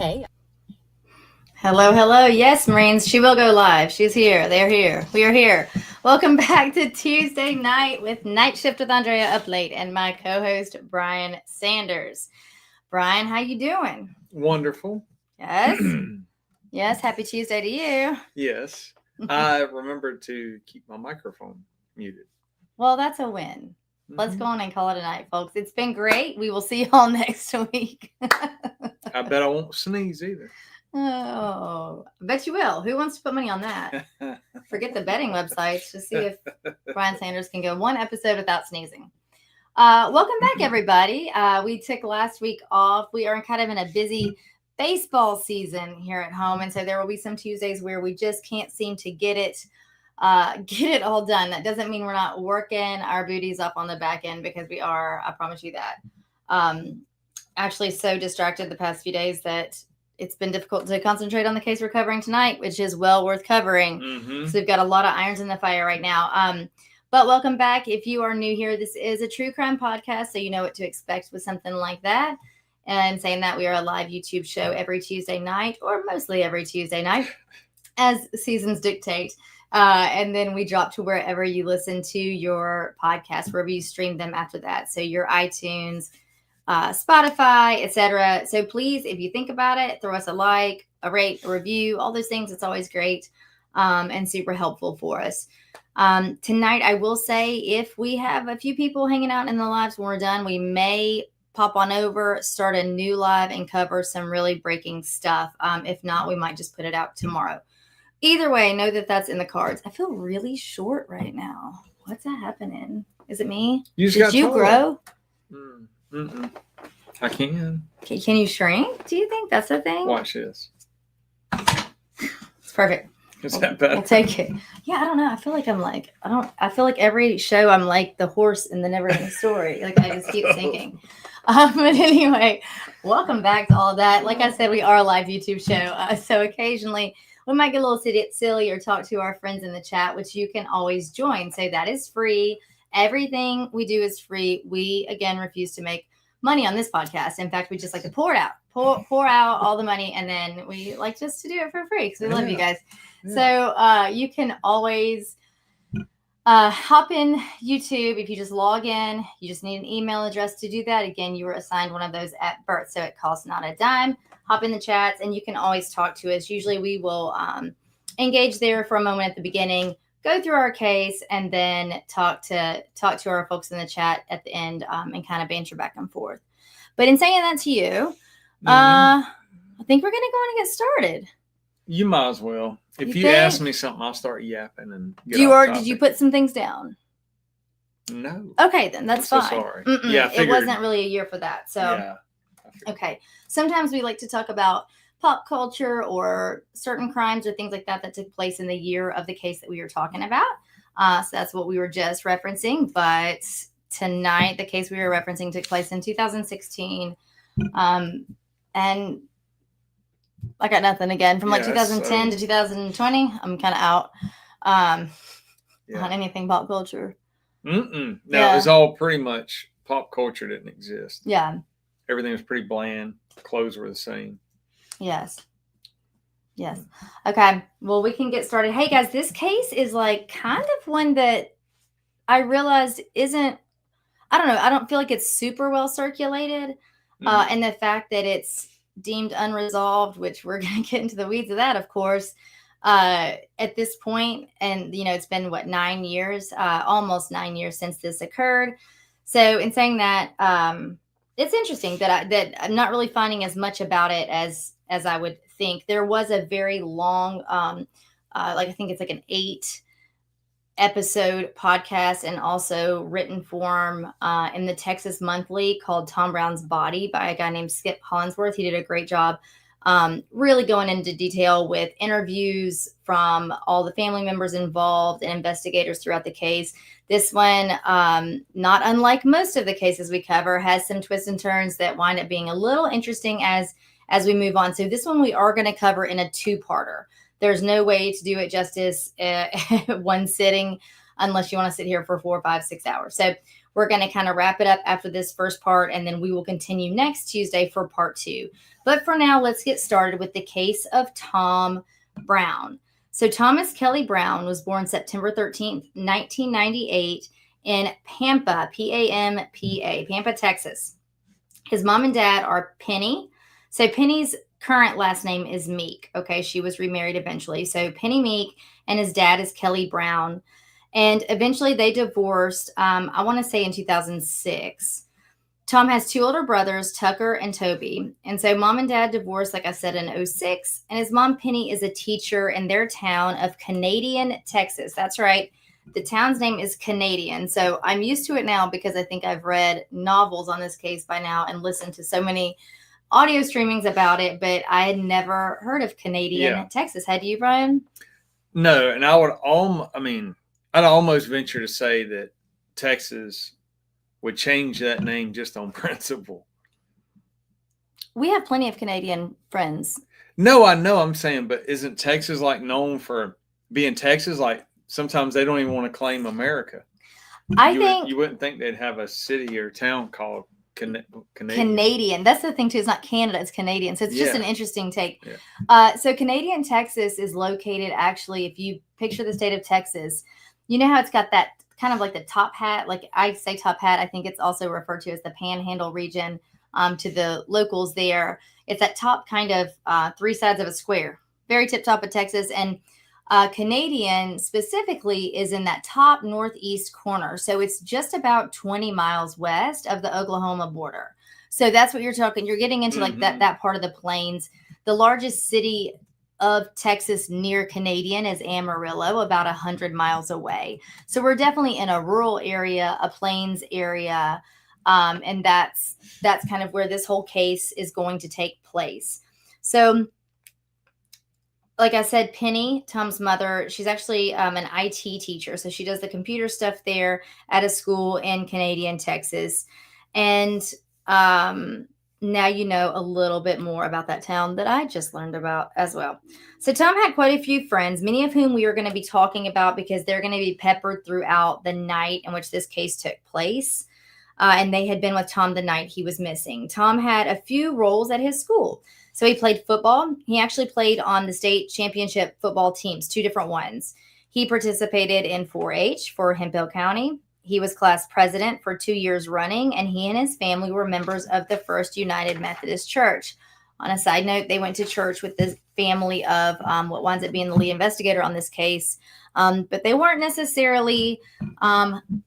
Hey. Hello, hello. Yes, Marines, she will go live. She's here. They're here. We are here. Welcome back to Tuesday night with Night Shift with Andrea up late and my co-host Brian Sanders. Brian, how you doing? Wonderful. Yes. Yes. Happy Tuesday to you. Yes. I remembered to keep my microphone muted. Well, that's a win. Let's go on and call it a night, folks. It's been great. We will see you all next week. I bet I won't sneeze either. Oh, I bet you will. Who wants to put money on that? Forget the betting websites. Just see if Brian Sanders can go one episode without sneezing. Welcome back, everybody. We took last week off. We are kind of in a busy baseball season here at home, and so there will be some Tuesdays where we just can't seem to get it all done. That doesn't mean we're not working our booties up on the back end, because we are. I promise you that. Actually, so distracted the past few days that it's been difficult to concentrate on the case we're covering tonight, which is well worth covering. So we've got a lot of irons in the fire right now. But welcome back. If you are new here, this is a true crime podcast, so you know what to expect with something like that. And saying that, we are a live YouTube show every Tuesday night, or mostly every Tuesday night, as seasons dictate. And then we drop to wherever you listen to your podcast, wherever you stream them after that. So your iTunes, Spotify, etc. So please, if you think about it, throw us a like, a rate, a review, all those things. It's always great and super helpful for us. Tonight, I will say, if we have a few people hanging out in the lives when we're done, we may pop on over, start a new live, and cover some really breaking stuff. If not, we might just put it out tomorrow. Either way, know that that's in the cards. I feel really short right now. What's that happening? Is it me? Did you grow? I can. Okay, can you shrink? Do you think that's a thing? Watch this. It's perfect. Is that better? We'll take it. Yeah, I don't know. I feel like I feel like every show I'm like the horse in the never-ending story. Like, I just keep sinking. But anyway, welcome back to all of that. Like I said, we are a live YouTube show. So occasionally we might get a little silly or talk to our friends in the chat, which you can always join. So that is free. Everything we do is free. We, again, refuse to make money on this podcast. In fact, we just like to pour out all the money, and then we like just to do it for free because we love you guys. Yeah. So you can always hop in YouTube. If you just log in, you just need an email address to do that. Again, you were assigned one of those at birth, so it costs not a dime. Hop in the chats, and you can always talk to us. Usually we will engage there for a moment at the beginning, go through our case, and then talk to our folks in the chat at the end, and kind of banter back and forth. But in saying that to you, I think we're going to go on and get started. You might as well. If you ask me something, I'll start yapping and get did you put some things down? No. Okay, then that's fine. So sorry. Yeah, it wasn't really a year for that. So yeah. Okay. Sometimes we like to talk about pop culture or certain crimes or things like that took place in the year of the case that we were talking about. So that's what we were just referencing. But tonight, the case we were referencing took place in 2016. And I got nothing again from 2010 to 2020. I'm kind of out on anything pop culture. No, it's all pretty much pop culture didn't exist. Yeah. Everything was pretty bland. Clothes were the same. Yes. Okay. Well, we can get started. Hey, guys, this case is like kind of one that I realized isn't, I don't know, I don't feel like it's super well circulated. And the fact that it's deemed unresolved, which we're going to get into the weeds of that, of course, at this point. And, it's been, 9 years, almost 9 years since this occurred. So in saying that, it's interesting that I'm not really finding as much about it as I would think. There was a very long, I think it's like an 8-episode podcast and also written form in the Texas Monthly called Tom Brown's Body by a guy named Skip Hollingsworth. He did a great job really going into detail with interviews from all the family members involved and investigators throughout the case. This one, not unlike most of the cases we cover, has some twists and turns that wind up being a little interesting as we move on. So this one we are going to cover in a 2-parter. There's no way to do it justice one sitting unless you want to sit here for 4, 5, 6 hours. So We're going to kind of wrap it up after this first part, and then we will continue next Tuesday for part 2. But for now, let's get started with the case of Tom Brown. So Thomas Kelly Brown was born September 13th, 1998 in Pampa, P-A-M-P-A, Pampa, Texas. His mom and dad are Penny. So Penny's current last name is Meek. Okay, she was remarried eventually. So Penny Meek, and his dad is Kelly Brown. And eventually they divorced, I want to say in 2006. Tom has 2 older brothers, Tucker and Toby. And so mom and dad divorced, like I said, in 2006. And his mom, Penny, is a teacher in their town of Canadian, Texas. That's right. The town's name is Canadian. So I'm used to it now because I think I've read novels on this case by now and listened to so many audio streamings about it. But I had never heard of Canadian, Texas. Had you, Brian? No. And I'd almost venture to say that Texas would change that name just on principle. We have plenty of Canadian friends. No, I know. I'm saying, but isn't Texas like known for being Texas? Like sometimes they don't even want to claim America. You wouldn't think they'd have a city or town called Canadian. That's the thing too. It's not Canada, it's Canadian. So it's just an interesting take. So Canadian, Texas is located actually, if you picture the state of Texas, you know how it's got that kind of like the top hat, like I say top hat, I think it's also referred to as the Panhandle region to the locals there. It's that top kind of 3 sides of a square, very tip top of Texas. And Canadian specifically is in that top northeast corner. So it's just about 20 miles west of the Oklahoma border. So that's what you're talking. You're getting into like that part of the plains. The largest city of Texas near Canadian is Amarillo, about 100 miles away. So we're definitely in a rural area, a plains area. And that's kind of where this whole case is going to take place. So like I said, Penny, Tom's mother, she's actually an IT teacher. So she does the computer stuff there at a school in Canadian, Texas. And now you know a little bit more about that town that I just learned about as well. So Tom had quite a few friends, many of whom we are going to be talking about because they're going to be peppered throughout the night in which this case took place. And they had been with Tom the night he was missing. Tom had a few roles at his school. So he played football. He actually played on the state championship football teams, 2 different ones. He participated in 4-H for Hemphill County. He was class president for 2 years running, and he and his family were members of the First United Methodist Church. On a side note, they went to church with the family of what winds up being the lead investigator on this case, but they weren't necessarily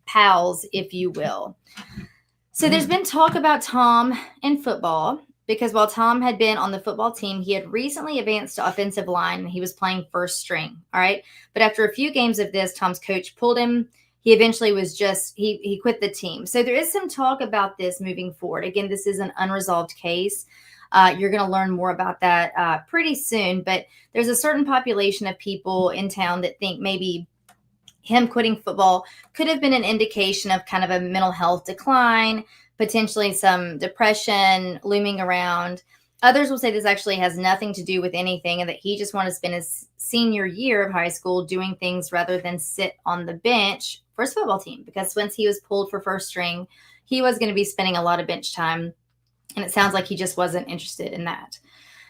pals, if you will. So there's been talk about Tom in football because while Tom had been on the football team, he had recently advanced to offensive line, and he was playing first string, all right? But after a few games of this, Tom's coach pulled him. He eventually was he quit the team. So there is some talk about this moving forward. Again, this is an unresolved case. You're going to learn more about that pretty soon. But there's a certain population of people in town that think maybe him quitting football could have been an indication of kind of a mental health decline, potentially some depression looming around. Others will say this actually has nothing to do with anything and that he just wanted to spend his senior year of high school doing things rather than sit on the bench for his football team, because once he was pulled for first string, he was going to be spending a lot of bench time. And it sounds like he just wasn't interested in that.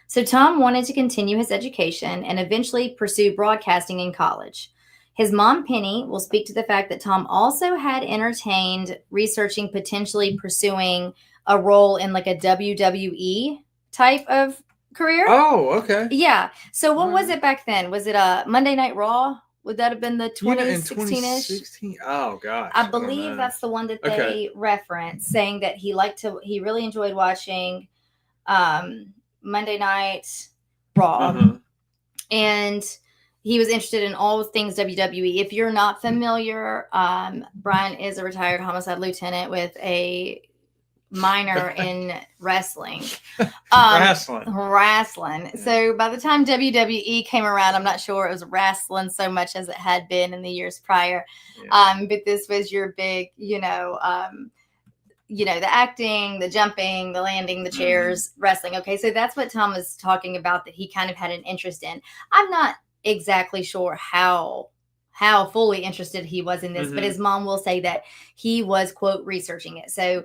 So Tom wanted to continue his education and eventually pursue broadcasting in college. His mom, Penny, will speak to the fact that Tom also had entertained researching potentially pursuing a role in like a WWE type of career. Oh, okay. Yeah. So what was it back then? Was it a Monday Night Raw? Would that have been the 2016-ish? 2016? Oh, gosh. I believe that's the one that they reference, saying that he really enjoyed watching Monday Night Raw. And he was interested in all things WWE. If you're not familiar, Brian is a retired homicide lieutenant with a minor in wrestling. Wrestling. Yeah. So by the time WWE came around, I'm not sure it was wrestling so much as it had been in the years prior. Yeah. But this was your big, the acting, the jumping, the landing, the chairs, wrestling. Okay, so that's what Tom was talking about that he kind of had an interest in. I'm not exactly sure how how fully interested he was in this, but his mom will say that he was, quote, researching it. So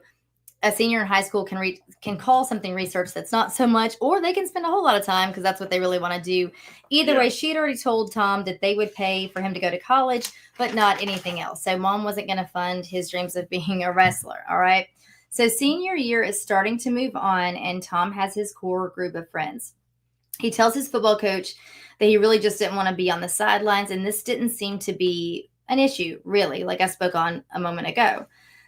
a senior in high school can call something research that's not so much, or they can spend a whole lot of time because that's what they really want to do. Either way, she had already told Tom that they would pay for him to go to college, but not anything else. So mom wasn't going to fund his dreams of being a wrestler. All right. So senior year is starting to move on, and Tom has his core group of friends. He tells his football coach that he really just didn't want to be on the sidelines, and this didn't seem to be an issue, really, like I spoke on a moment ago.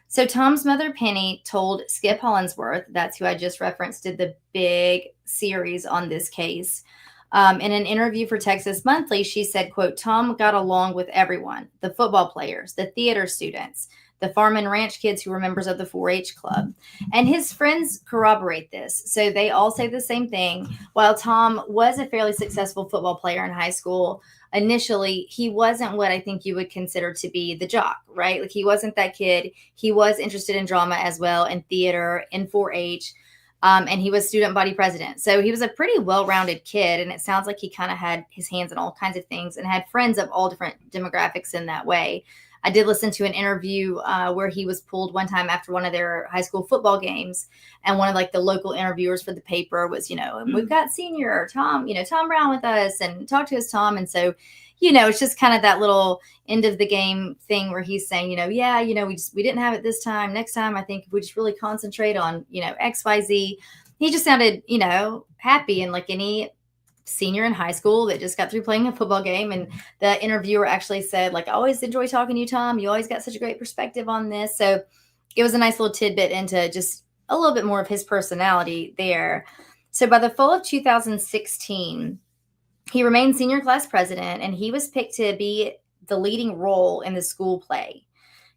So Tom's mother, Penny, told Skip Hollingsworth, that's who I just referenced, did the big series on this case. In an interview for Texas Monthly, she said, quote, Tom got along with everyone, the football players, the theater students, the farm and ranch kids who were members of the 4-H club. And his friends corroborate this. So they all say the same thing. While Tom was a fairly successful football player in high school, initially, he wasn't what I think you would consider to be the jock, right? Like, he wasn't that kid. He was interested in drama as well, in theater, in 4-H, and he was student body president. So he was a pretty well-rounded kid, and it sounds like he kind of had his hands in all kinds of things and had friends of all different demographics in that way. I did listen to an interview where he was pulled one time after one of their high school football games, and one of like the local interviewers for the paper was, we've got senior Tom, Tom Brown with us, and talk to us, Tom. And so, it's just kind of that little end of the game thing where he's saying, we didn't have it this time. Next time, I think if we just really concentrate on, X, Y, Z. He just sounded, happy, and like any senior in high school that just got through playing a football game. And the interviewer actually said, like, I always enjoy talking to you, Tom. You always got such a great perspective on this. So it was a nice little tidbit into just a little bit more of his personality there. So by the fall of 2016, he remained senior class president, and he was picked to be the leading role in the school play.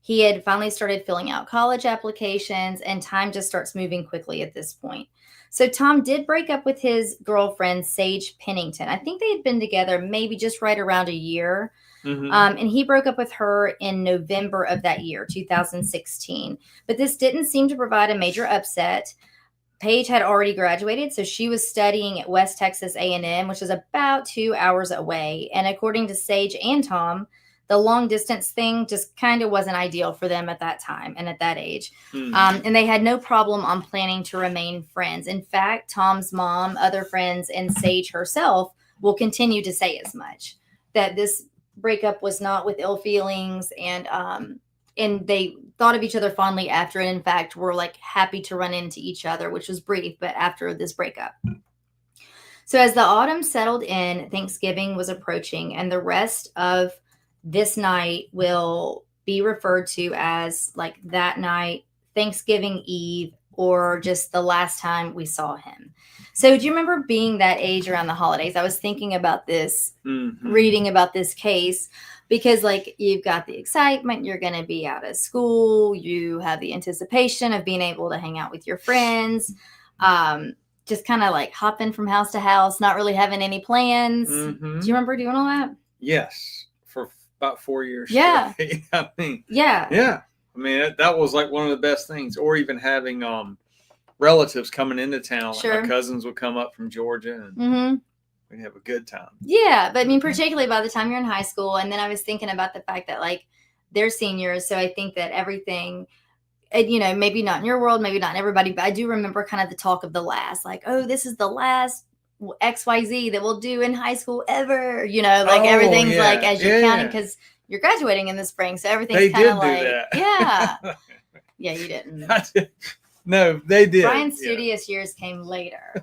He had finally started filling out college applications, and time just starts moving quickly at this point. So Tom did break up with his girlfriend, Sage Pennington. I think they had been together maybe just right around a year. And he broke up with her in November of that year, 2016. But this didn't seem to provide a major upset. Paige had already graduated, so she was studying at West Texas A&M, which is about 2 hours away. And according to Sage and Tom, the long distance thing just kind of wasn't ideal for them at that time and at that age. And they had no problem on planning to remain friends. In fact, Tom's mom, other friends, and Sage herself will continue to say as much, that this breakup was not with ill feelings, and they thought of each other fondly after, and in fact were like happy to run into each other, which was brief, but after this breakup. So as the autumn settled in, Thanksgiving was approaching, and the rest of this night will be referred to as like that night, Thanksgiving Eve, or just the last time we saw him. So do you remember being that age around the holidays? I was thinking about this, reading about this case, because like you've got the excitement, you're going to be out of school, you have the anticipation of being able to hang out with your friends, just kind of like hopping from house to house, not really having any plans. Do you remember doing all that? Yes. For about 4 years. Yeah. I mean, yeah. I mean, that was like one of the best things. Or even having relatives coming into town. Like my cousins would come up from Georgia, and we'd have a good time. Yeah, but I mean, particularly by the time you're in high school. And then I was thinking about the fact that like they're seniors, so I think that everything, maybe not in your world, maybe not in everybody, but I do remember kind of the talk of the last, like, oh, this is the last XYZ that we'll do in high school ever, everything's like as you're counting, because you're graduating in the spring, so everything's kind of like yeah, you didn't. No, they did. Brian's studious years came later.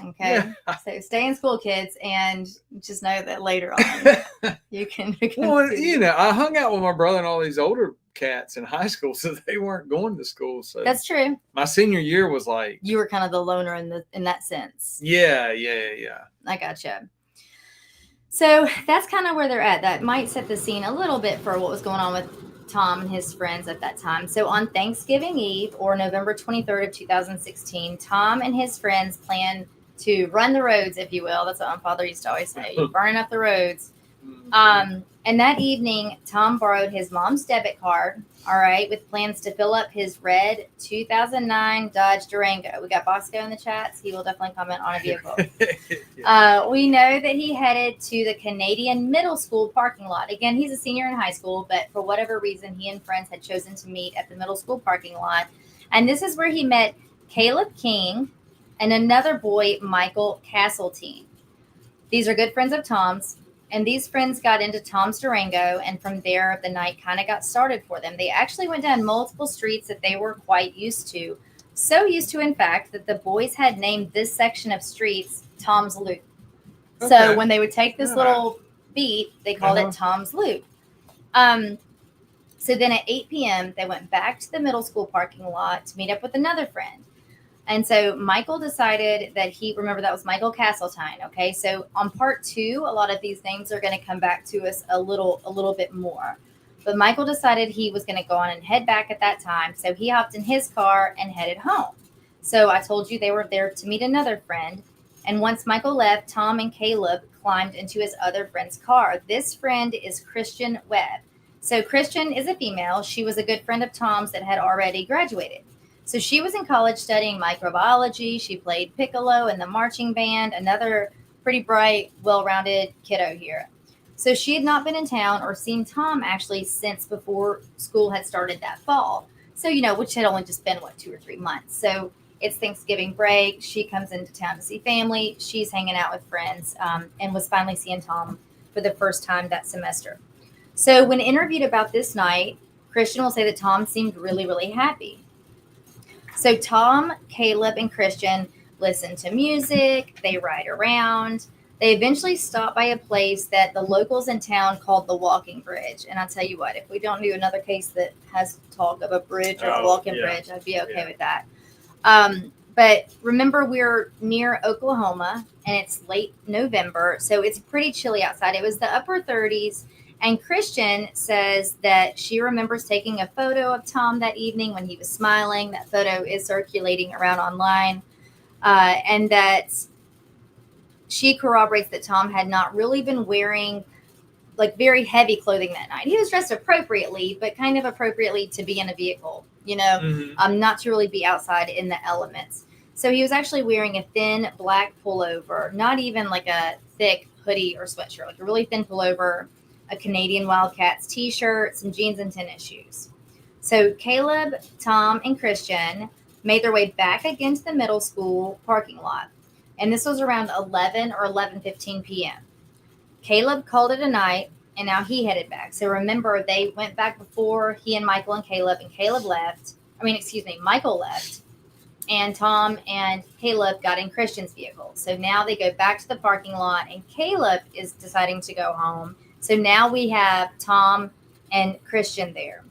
Okay, so stay in school, kids, and just know that later on you can. Well, I hung out with my brother and all these older cats in high school, so they weren't going to school. So that's true. My senior year was like you were kind of the loner in that sense. Yeah. I gotcha. So that's kind of where they're at. That might set the scene a little bit for what was going on with Tom and his friends at that time. So on Thanksgiving Eve, or November 23rd of 2016, Tom and his friends plan to run the roads, if you will. That's what my father used to always say. You're burning up the roads. And that evening, Tom borrowed his mom's debit card, all right, with plans to fill up his red 2009 Dodge Durango. We got Bosco in the chats. He will definitely comment on a vehicle. We know that he headed to the Canadian middle school parking lot. Again, he's a senior in high school, but for whatever reason, he and friends had chosen to meet at the middle school parking lot. And this is where he met Caleb King and another boy, Michael Castleton. These are good friends of Tom's. And these friends got into Tom's Durango, and from there, the night kind of got started for them. They actually went down multiple streets that they were quite used to. So used to, in fact, that the boys had named this section of streets Tom's Loop. Okay. So when they would take this little beat, they called it Tom's Loop. So then at 8 p.m., they went back to the middle school parking lot to meet up with another friend. And so Michael decided that remember that was Michael Castleton. Okay. So on part 2, a lot of these names are going to come back to us a little bit more. But Michael decided he was going to go on and head back at that time. So he hopped in his car and headed home. So I told you they were there to meet another friend. And once Michael left, Tom and Caleb climbed into his other friend's car. This friend is Christian Webb. So Christian is a female. She was a good friend of Tom's that had already graduated. So she was in college studying microbiology. She played piccolo in the marching band, another pretty bright, well-rounded kiddo here. So she had not been in town or seen Tom actually since before school had started that fall. So, which had only just been, 2 or 3 months. So it's Thanksgiving break. She comes into town to see family. She's hanging out with friends and was finally seeing Tom for the first time that semester. So when interviewed about this night, Christian will say that Tom seemed really, really happy. So Tom, Caleb, and Christian listen to music. They ride around. They eventually stop by a place that the locals in town called the Walking Bridge. And I'll tell you what, if we don't do another case that has talk of a bridge or a walking bridge, I'd be okay with that. But remember, we're near Oklahoma, and it's late November, so it's pretty chilly outside. It was the upper 30s. And Christian says that she remembers taking a photo of Tom that evening when he was smiling. That photo is circulating around online. And that she corroborates that Tom had not really been wearing very heavy clothing that night. He was dressed appropriately, but kind of appropriately to be in a vehicle, not to really be outside in the elements. So he was actually wearing a thin black pullover, not even like a thick hoodie or sweatshirt, like a really thin pullover, a Canadian Wildcats t-shirt, some jeans, and tennis shoes. So Caleb, Tom, and Christian made their way back again to the middle school parking lot. And this was around 11 or 11:15 p.m. Caleb called it a night, and now he headed back. So remember, they went back before he and Michael and Caleb left. Michael left. And Tom and Caleb got in Christian's vehicle. So now they go back to the parking lot, and Caleb is deciding to go home. So now we have Tom and Christian there.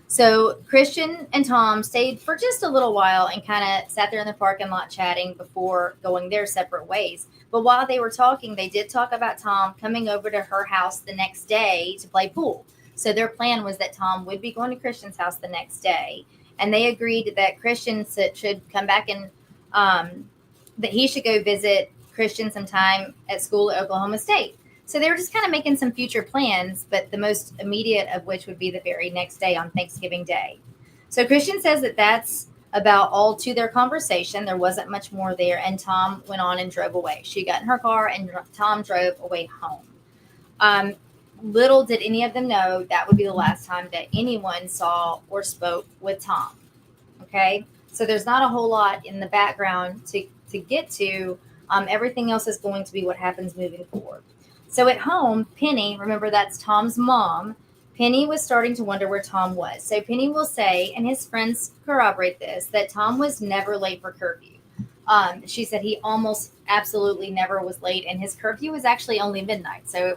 So Christian and Tom stayed for just a little while and kind of sat there in the parking lot chatting before going their separate ways. But while they were talking, they did talk about Tom coming over to her house the next day to play pool. So their plan was that Tom would be going to Christian's house the next day. And they agreed that Christian should come back and that he should go visit Christian sometime at school at Oklahoma State. So they were just kind of making some future plans, but the most immediate of which would be the very next day on Thanksgiving Day. So Christian says that that's about all to their conversation. There wasn't much more there, and Tom went on and drove away. She got in her car, and Tom drove away home. Little did any of them know that would be the last time that anyone saw or spoke with Tom. Okay? So there's not a whole lot in the background to get to. Everything else is going to be what happens moving forward. So at home, Penny, remember that's Tom's mom, Penny was starting to wonder where Tom was. So Penny will say, and his friends corroborate this, that Tom was never late for curfew. She said he almost absolutely never was late, and his curfew was actually only midnight. So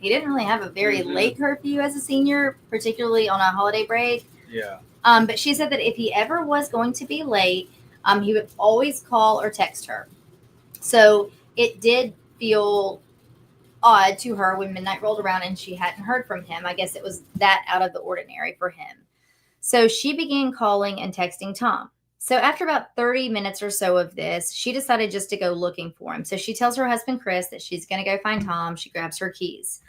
he didn't really have a very late curfew as a senior, particularly on a holiday break. Yeah. But she said that if he ever was going to be late, he would always call or text her. So it did feel odd to her when midnight rolled around and she hadn't heard from him. I guess it was that out of the ordinary for him. So she began calling and texting Tom. So after about 30 minutes or so of this, she decided just to go looking for him. So she tells her husband, Chris, that she's going to go find Tom. She grabs her keys.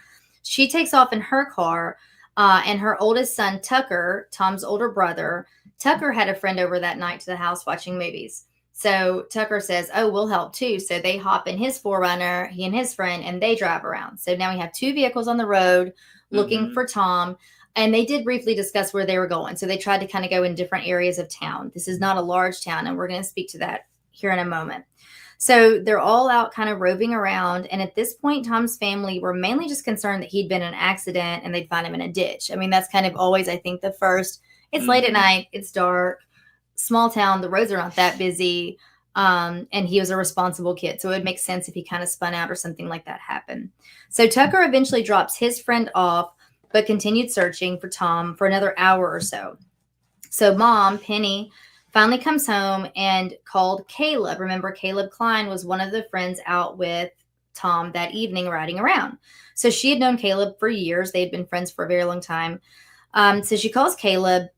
She takes off in her car, and her oldest son, Tucker, Tom's older brother, Tucker had a friend over that night to the house watching movies. So Tucker says, oh, we'll help too. So they hop in his 4Runner, he and his friend, and they drive around. So now we have 2 vehicles on the road looking for Tom. And they did briefly discuss where they were going. So they tried to kind of go in different areas of town. This is not a large town, and we're going to speak to that here in a moment. So they're all out kind of roving around. And at this point, Tom's family were mainly just concerned that he'd been in an accident and they'd find him in a ditch. I mean, that's kind of always, I think, the first. It's late at night. It's dark. Small town. The roads are not that busy. And he was a responsible kid. So it would make sense if he kind of spun out or something like that happened. So Tucker eventually drops his friend off, but continued searching for Tom for another hour or so. So Mom, Penny, finally comes home and called Caleb. Remember, Caleb Klein was one of the friends out with Tom that evening riding around. So she had known Caleb for years. They had been friends for a very long time. So she calls Caleb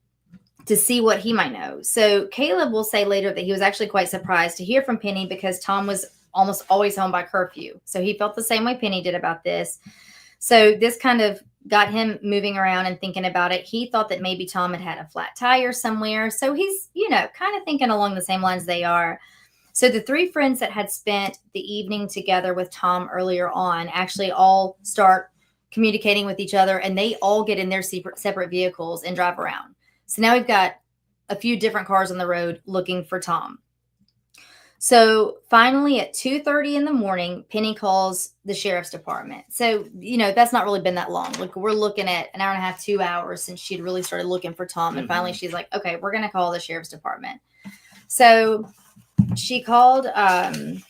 to see what he might know. So Caleb will say later that he was actually quite surprised to hear from Penny because Tom was almost always home by curfew. So he felt the same way Penny did about this. So this kind of got him moving around and thinking about it. He thought that maybe Tom had a flat tire somewhere. So he's, kind of thinking along the same lines they are. So the 3 friends that had spent the evening together with Tom earlier on actually all start communicating with each other, and they all get in their separate vehicles and drive around. So now we've got a few different cars on the road looking for Tom. So finally at 2:30 in the morning, Penny calls the sheriff's department. So, that's not really been that long. Like, we're looking at an hour and a half, 2 hours since she'd really started looking for Tom. And finally she's like, okay, we're going to call the sheriff's department. So she called the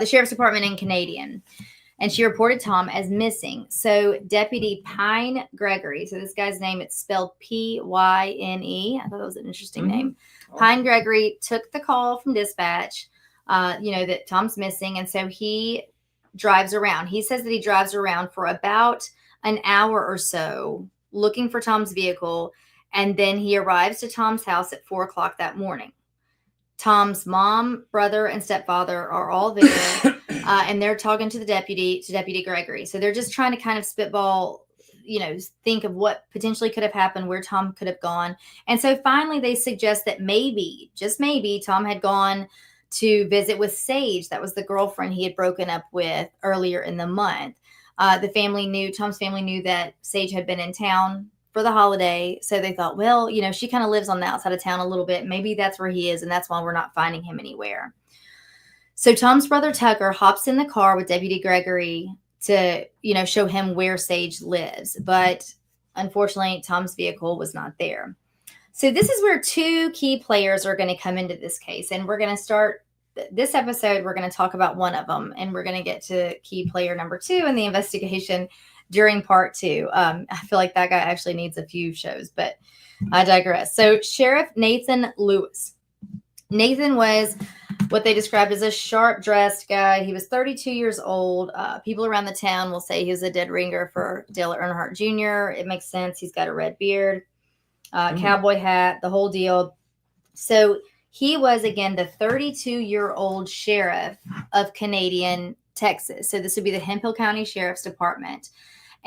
sheriff's department in Canadian, and she reported Tom as missing. So Deputy Pine Gregory, so this guy's name, it's spelled Pyne. I thought that was an interesting name. Pine Gregory took the call from dispatch, that Tom's missing. And so he drives around. He says that he drives around for about an hour or so looking for Tom's vehicle. And then he arrives to Tom's house at 4:00 that morning. Tom's mom, brother, and stepfather are all there, and they're talking to Deputy Gregory. So they're just trying to kind of spitball, think of what potentially could have happened, where Tom could have gone. And so finally they suggest that maybe, just maybe, Tom had gone to visit with Sage. That was the girlfriend he had broken up with earlier in the month. Tom's family knew that Sage had been in town for the holiday. So they thought, well, she kind of lives on the outside of town a little bit. Maybe that's where he is, and that's why we're not finding him anywhere. So Tom's brother Tucker hops in the car with Deputy Gregory to, show him where Sage lives. But unfortunately, Tom's vehicle was not there. So this is where 2 key players are going to come into this case. And we're going to start this episode. We're going to talk about one of them, and we're going to get to key player number 2 in the investigation during part 2. I feel like that guy actually needs a few shows, but I digress. So Sheriff Nathan Lewis. Nathan was what they described as a sharp-dressed guy. He was 32 years old. People around the town will say he was a dead ringer for Dale Earnhardt Jr. It makes sense. He's got a red beard, cowboy hat, the whole deal. So he was, again, the 32-year-old sheriff of Canadian Texas. So this would be the Hemphill County Sheriff's Department.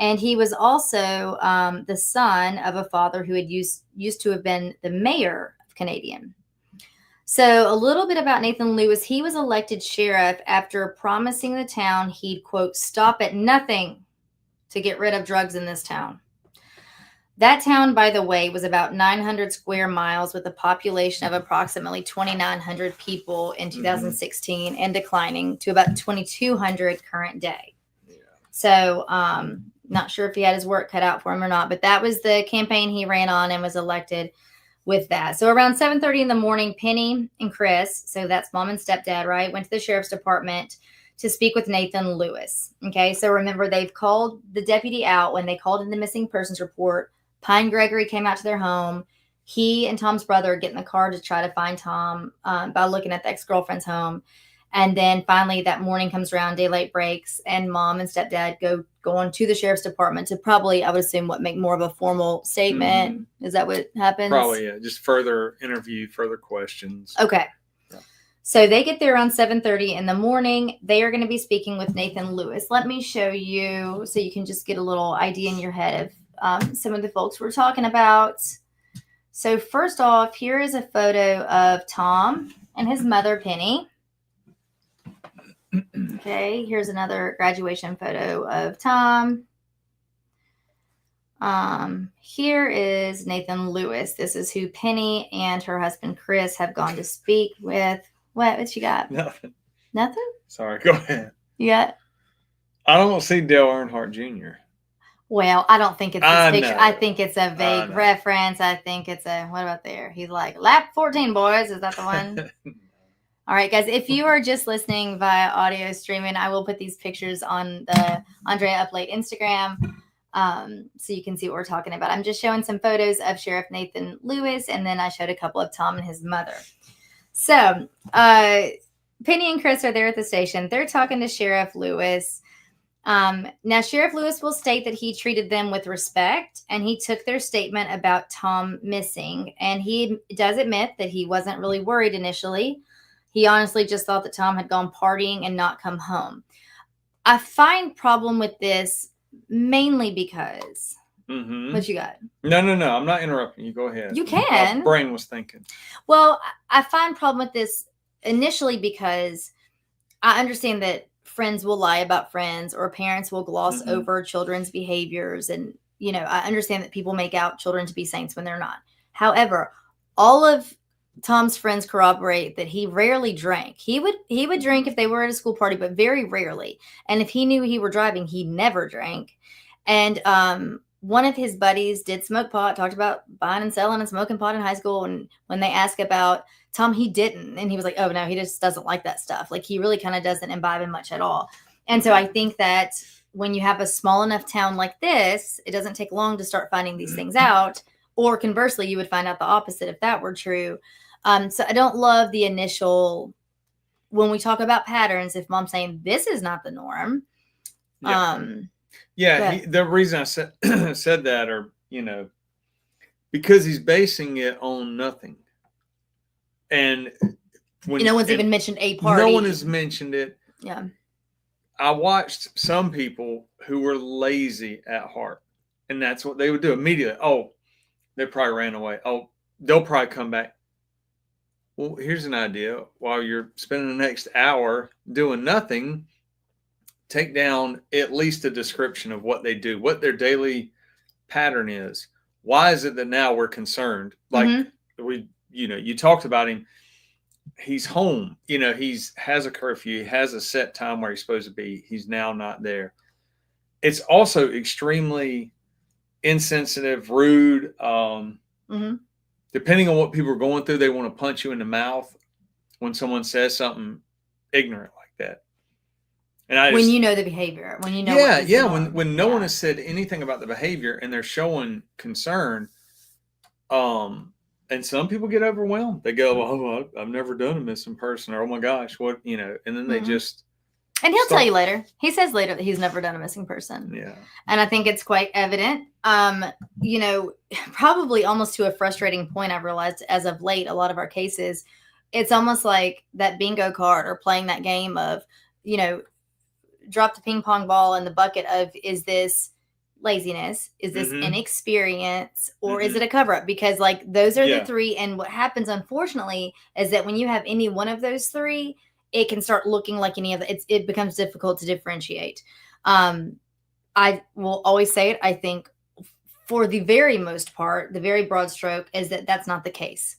And he was also the son of a father who had used to have been the mayor of Canadian. So a little bit about Nathan Lewis. He was elected sheriff after promising the town he'd, quote, stop at nothing to get rid of drugs in this town. That town, by the way, was about 900 square miles with a population of approximately 2,900 people in 2016 and declining to about 2,200 current day. Yeah. So not sure if he had his work cut out for him or not, but that was the campaign he ran on and was elected with that. So around 7:30 in the morning, Penny and Chris, so that's mom and stepdad, right, went to the sheriff's department to speak with Nathan Lewis. Okay, so remember, they've called the deputy out when they called in the missing persons report. Pine Gregory came out to their home. He and Tom's brother get in the car to try to find Tom by looking at the ex-girlfriend's home. And then finally that morning comes around, daylight breaks, and mom and stepdad go on to the sheriff's department to probably, I would assume, make more of a formal statement. Mm-hmm. Is that what happens? Probably, yeah. Just further interview, further questions. Okay. Yeah. So they get there around 7:30 in the morning. They are going to be speaking with Nathan Lewis. Let me show you so you can just get a little idea in your head of some of the folks we're talking about. So first off, here is a photo of Tom and his mother, Penny. Okay, here's another graduation photo of Tom. Here is Nathan Lewis. This is who Penny and her husband Chris have gone to speak with. What you got? Nothing. Nothing? Sorry, go ahead. You got? I don't see Dale Earnhardt Jr. Well, I don't think it's this picture. I think it's a vague reference. I think it's what about there? He's like, lap 14, boys. Is that the one? All right, guys, if you are just listening via audio streaming, I will put these pictures on the Andrea Up Late Instagram so you can see what we're talking about. I'm just showing some photos of Sheriff Nathan Lewis, and then I showed a couple of Tom and his mother. So Penny and Chris are there at the station. They're talking to Sheriff Lewis. Now, Sheriff Lewis will state that he treated them with respect, and he took their statement about Tom missing, and he does admit that he wasn't really worried initially. He honestly just thought that Tom had gone partying and not come home. I find problem with this mainly because what you got? No. I'm not interrupting you. Go ahead. You can. My brain was thinking. Well, I find problem with this initially because I understand that friends will lie about friends or parents will gloss over children's behaviors. And, I understand that people make out children to be saints when they're not. However, all of Tom's friends corroborate that he rarely drank. He would drink if they were at a school party, but very rarely. And if he knew he were driving, he never drank. And one of his buddies did smoke pot, talked about buying and selling and smoking pot in high school. And when they asked about Tom, he didn't. And he was like, oh, no, he just doesn't like that stuff. Like he really kind of doesn't imbibe in much at all. And so I think that when you have a small enough town like this, it doesn't take long to start finding these things out. Or conversely, you would find out the opposite if that were true. So I don't love the initial, when we talk about patterns, if mom's saying this is not the norm. The reason I said that, or, because he's basing it on nothing. And when no one's even mentioned a party. No one has mentioned it. Yeah. I watched some people who were lazy at heart, and that's what they would do immediately. Oh, they probably ran away. Oh, they'll probably come back. Well, here's an idea. While you're spending the next hour doing nothing, take down at least a description of what they do, what their daily pattern is. Why is it that now we're concerned? Like you talked about him. He's home. He's has a curfew. He has a set time where he's supposed to be. He's now not there. It's also extremely insensitive, rude. Depending on what people are going through, they want to punch you in the mouth when someone says something ignorant like that. And when you know the behavior, when you know, when no one has said anything about the behavior and they're showing concern, and some people get overwhelmed. They go, "Oh, I've never done a missing person," or "Oh my gosh, what?" And then they just. And he'll tell you later. He says later that he's never done a missing person. Yeah. And I think it's quite evident. Probably almost to a frustrating point, I've realized as of late, a lot of our cases, it's almost like that bingo card or playing that game of, drop the ping pong ball in the bucket of, is this laziness? Is this inexperience? Or is it a cover up? Because those are the three. And what happens, unfortunately, is that when you have any one of those three, it can start looking like any of it. It becomes difficult to differentiate. I will always say it. I think for the very most part, the very broad stroke is that that's not the case.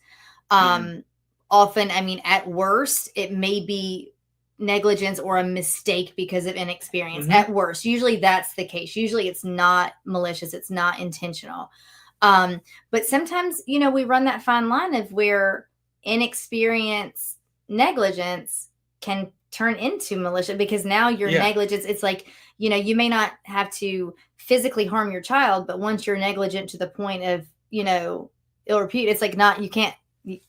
Often, at worst, it may be negligence or a mistake because of inexperience. At worst, usually that's the case. Usually it's not malicious. It's not intentional. But sometimes, we run that fine line of where inexperience, negligence can turn into malicious, because now your negligence, it's like, you may not have to physically harm your child, but once you're negligent to the point of, ill repute, it's like you can't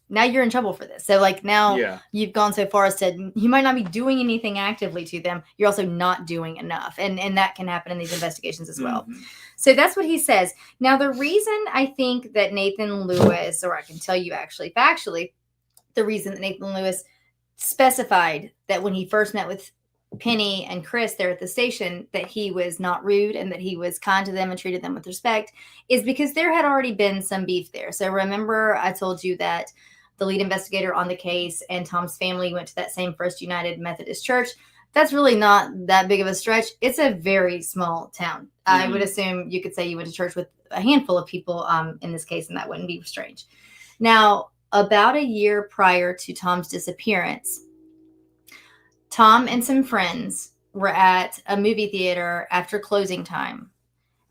now you're in trouble for this. So like now you've gone so far as to, you might not be doing anything actively to them. You're also not doing enough. And that can happen in these investigations as well. So that's what he says. Now, the reason I think that Nathan Lewis, or I can tell you actually factually, the reason that Nathan Lewis specified that when he first met with Penny and Chris there at the station, that he was not rude and that he was kind to them and treated them with respect, is because there had already been some beef there. So remember, I told you that the lead investigator on the case and Tom's family went to that same First United Methodist Church. That's really not that big of a stretch. It's a very small town. I would assume you could say you went to church with a handful of people in this case, and that wouldn't be strange. Now, about a year prior to Tom's disappearance, Tom and some friends were at a movie theater after closing time.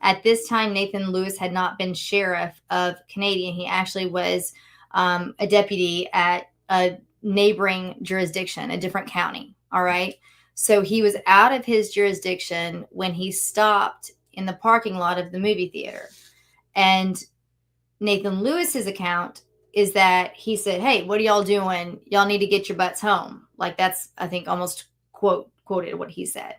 At this time, Nathan Lewis had not been sheriff of Canadian. He actually was a deputy at a neighboring jurisdiction, a different county. All right. So he was out of his jurisdiction when he stopped in the parking lot of the movie theater. And Nathan Lewis's account is that he said, "Hey, what are y'all doing? Y'all need to get your butts home." Like that's, I think, almost quoted what he said.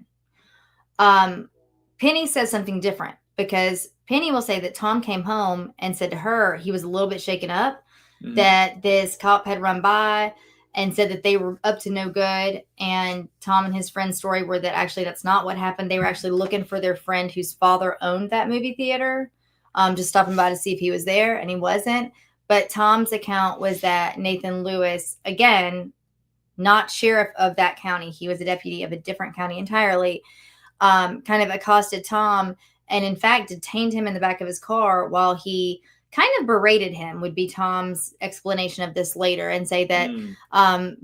Penny says something different, because Penny will say that Tom came home and said to her he was a little bit shaken up, that this cop had run by and said that they were up to no good. And Tom and his friend's story were that actually that's not what happened. They were actually looking for their friend whose father owned that movie theater, just stopping by to see if he was there, and he wasn't. But Tom's account was that Nathan Lewis, again, not sheriff of that county, he was a deputy of a different county entirely, kind of accosted Tom and in fact detained him in the back of his car while he kind of berated him, would be Tom's explanation of this later, and say that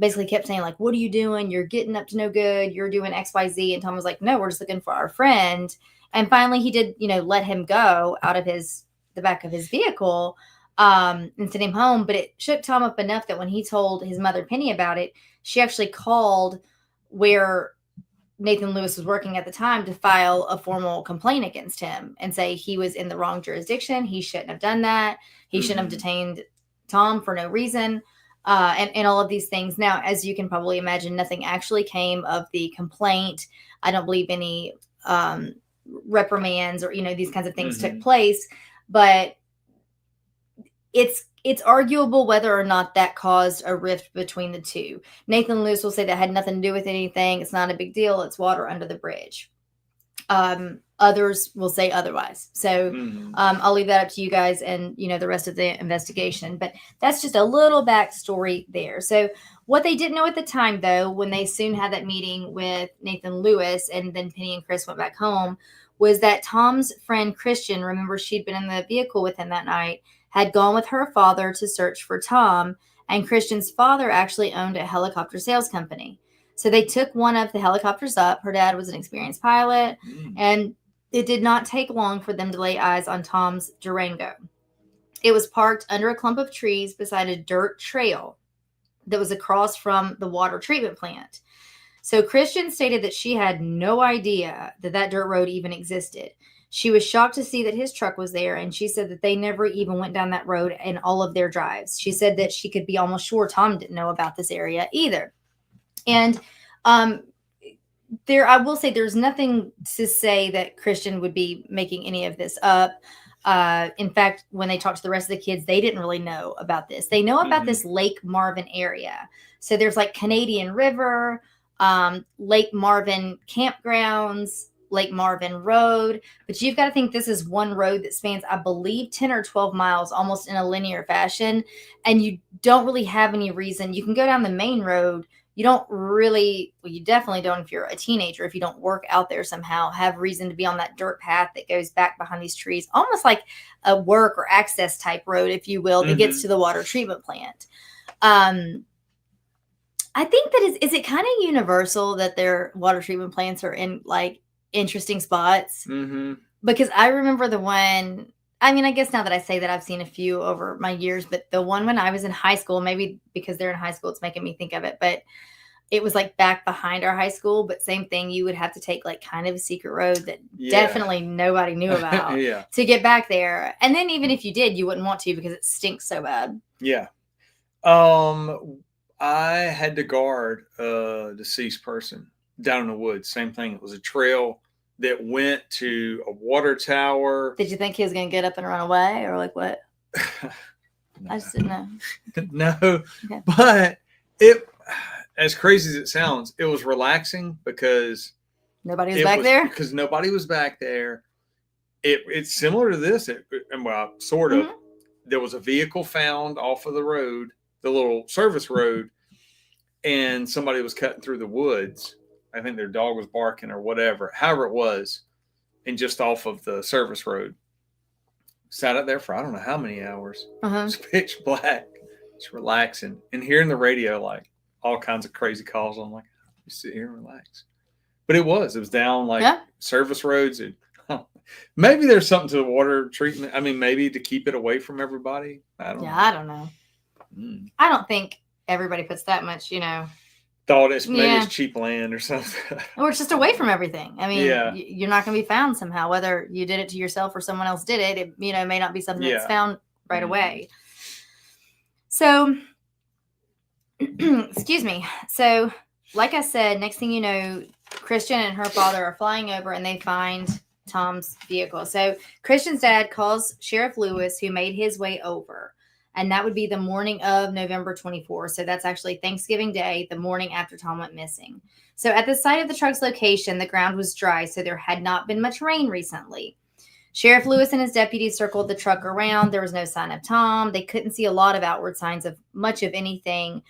basically kept saying like, "What are you doing? You're getting up to no good. You're doing XYZ." And Tom was like, "No, we're just looking for our friend." And finally he did, let him go out of the back of his vehicle and sent him home. But it shook Tom up enough that when he told his mother Penny about it, she actually called where Nathan Lewis was working at the time to file a formal complaint against him and say he was in the wrong jurisdiction. He shouldn't have done that. He shouldn't have detained Tom for no reason, and all of these things. Now, as you can probably imagine, nothing actually came of the complaint. I don't believe any reprimands or, these kinds of things took place, but it's arguable whether or not that caused a rift between the two. Nathan Lewis will say that had nothing to do with anything. It's not a big deal. It's water under the bridge. Others will say otherwise. So I'll leave that up to you guys and, the rest of the investigation. But that's just a little backstory there. So what they didn't know at the time, though, when they soon had that meeting with Nathan Lewis and then Penny and Chris went back home, was that Tom's friend Christian, remember she'd been in the vehicle with him that night, had gone with her father to search for Tom, and Christian's father actually owned a helicopter sales company. So they took one of the helicopters up. Her dad was an experienced pilot, and it did not take long for them to lay eyes on Tom's Durango. It was parked under a clump of trees beside a dirt trail that was across from the water treatment plant. So Christian stated that she had no idea that that dirt road even existed. She was shocked to see that his truck was there, and she said that they never even went down that road in all of their drives. She said that she could be almost sure Tom didn't know about this area either. And I will say there's nothing to say that Christian would be making any of this up. In fact, when they talked to the rest of the kids, they didn't really know about this. They know about this Lake Marvin area. So there's like Canadian River, Lake Marvin campgrounds, Lake Marvin Road, but you've got to think this is one road that spans, I believe, 10 or 12 miles almost in a linear fashion, and you don't really have any reason. You can go down the main road. You don't really, well, you definitely don't if you're a teenager, if you don't work out there somehow, have reason to be on that dirt path that goes back behind these trees, almost like a work or access type road, if you will, that gets to the water treatment plant. I think that is it kind of universal that their water treatment plants are in like interesting spots, because I remember the one, I guess now that I say that, I've seen a few over my years, but the one when I was in high school, maybe because they're in high school, it's making me think of it, but it was like back behind our high school, but same thing. You would have to take like kind of a secret road that definitely nobody knew about to get back there. And then even if you did, you wouldn't want to because it stinks so bad. Yeah. I had to guard a deceased person down in the woods. Same thing. It was a trail that went to a water tower. Did you think he was going to get up and run away, or like what? No. I just didn't know. No, okay. But it, as crazy as it sounds, it was relaxing because nobody was back there. Because nobody was back there. It's similar to this, well, sort of. Mm-hmm. There was a vehicle found off of the road, the little service road, and somebody was cutting through the woods. I think their dog was barking or whatever, however it was, and just off of the service road. Sat out there for I don't know how many hours. Uh-huh. It was pitch black. It's relaxing. And hearing the radio, like all kinds of crazy calls, I'm like, just sit here and relax. But it was down like service roads. Maybe there's something to the water treatment. I mean, maybe to keep it away from everybody. I don't know. I don't know. I don't think everybody puts that much, thought maybe it's cheap land or something. Or it's just away from everything. I mean, you're not going to be found somehow, whether you did it to yourself or someone else did it. It may not be something that's found right away. So, excuse me. So, like I said, next thing you know, Christian and her father are flying over and they find Tom's vehicle. So, Christian's dad calls Sheriff Lewis, who made his way over. And that would be the morning of November 24th. So that's actually Thanksgiving Day, the morning after Tom went missing. So at the site of the truck's location, the ground was dry, so there had not been much rain recently. Sheriff Lewis and his deputies circled the truck around. There was no sign of Tom. They couldn't see a lot of outward signs of much of anything.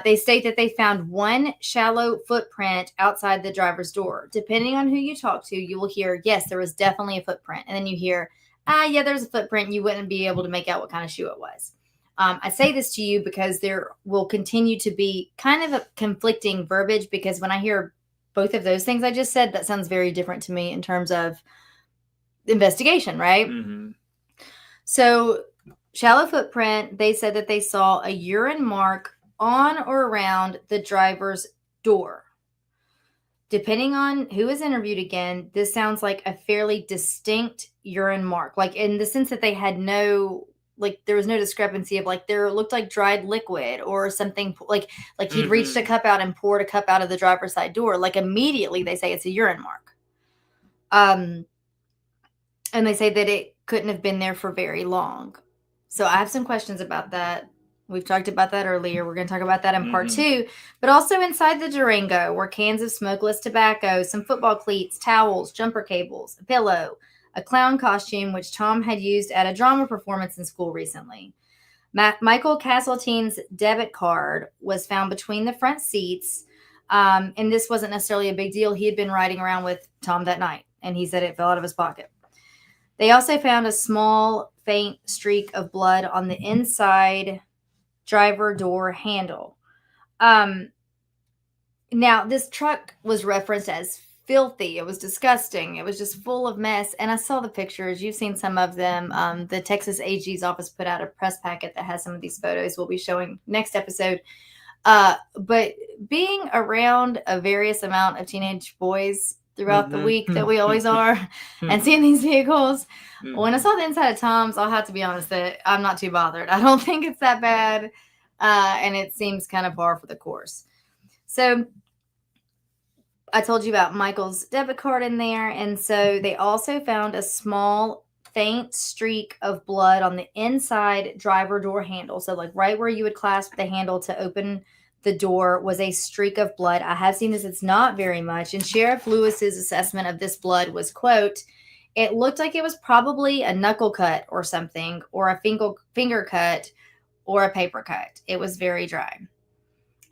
They state that they found one shallow footprint outside the driver's door. Depending on who you talk to, you will hear, yes, there was definitely a footprint. And then you hear, there's a footprint. You wouldn't be able to make out what kind of shoe it was. I say this to you because there will continue to be kind of a conflicting verbiage, because when I hear both of those things I just said, that sounds very different to me in terms of investigation, right? Mm-hmm. So, shallow footprint, they said that they saw a urine mark on or around the driver's door. Depending on who is interviewed again, this sounds like a fairly distinct urine mark, like in the sense that they had there was no discrepancy of there looked like dried liquid or something, like he'd reached a cup out and poured a cup out of the driver's side door. Like immediately they say it's a urine mark. And they say that it couldn't have been there for very long. So I have some questions about that. We've talked about that earlier. We're going to talk about that in part 2. But also inside the Durango were cans of smokeless tobacco, some football cleats, towels, jumper cables, a pillow, a clown costume, which Tom had used at a drama performance in school recently. Michael Castleton's debit card was found between the front seats. And this wasn't necessarily a big deal. He had been riding around with Tom that night, and he said it fell out of his pocket. They also found a small, faint streak of blood on the inside driver door handle. Now, this truck was referenced as filthy. It was disgusting. It was just full of mess. And I saw the pictures. You've seen some of them. The Texas AG's office put out a press packet that has some of these photos we'll be showing next episode. But being around a various amount of teenage boys throughout the week that we always are, and seeing these vehicles, when I saw the inside of Tom's, I'll have to be honest that I'm not too bothered. I don't think it's that bad, and it seems kind of par for the course. So I told you about Michael's debit card in there, and so they also found a small faint streak of blood on the inside driver door handle. So right where you would clasp the handle to open the door was a streak of blood. I have seen this. It's not very much. And Sheriff Lewis's assessment of this blood was, quote, "It looked like it was probably a knuckle cut or something, or a finger cut, or a paper cut. It was very dry."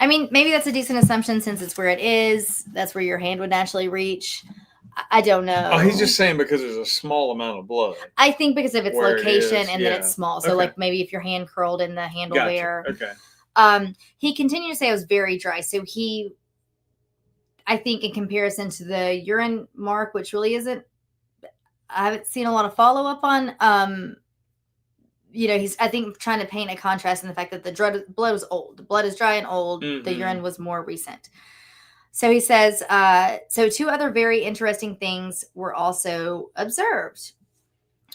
I mean, maybe that's a decent assumption since it's where it is. That's where your hand would naturally reach. I don't know. Oh, he's just saying because there's a small amount of blood. I think because of its location and that it's small. So maybe if your hand curled in the handle there. Okay. He continued to say it was very dry. So I think in comparison to the urine mark, which really isn't, I haven't seen a lot of follow up on, he's, I think, trying to paint a contrast in the fact that the blood was old. The blood is dry and old. Mm-hmm. The urine was more recent. So he says, so 2 other very interesting things were also observed,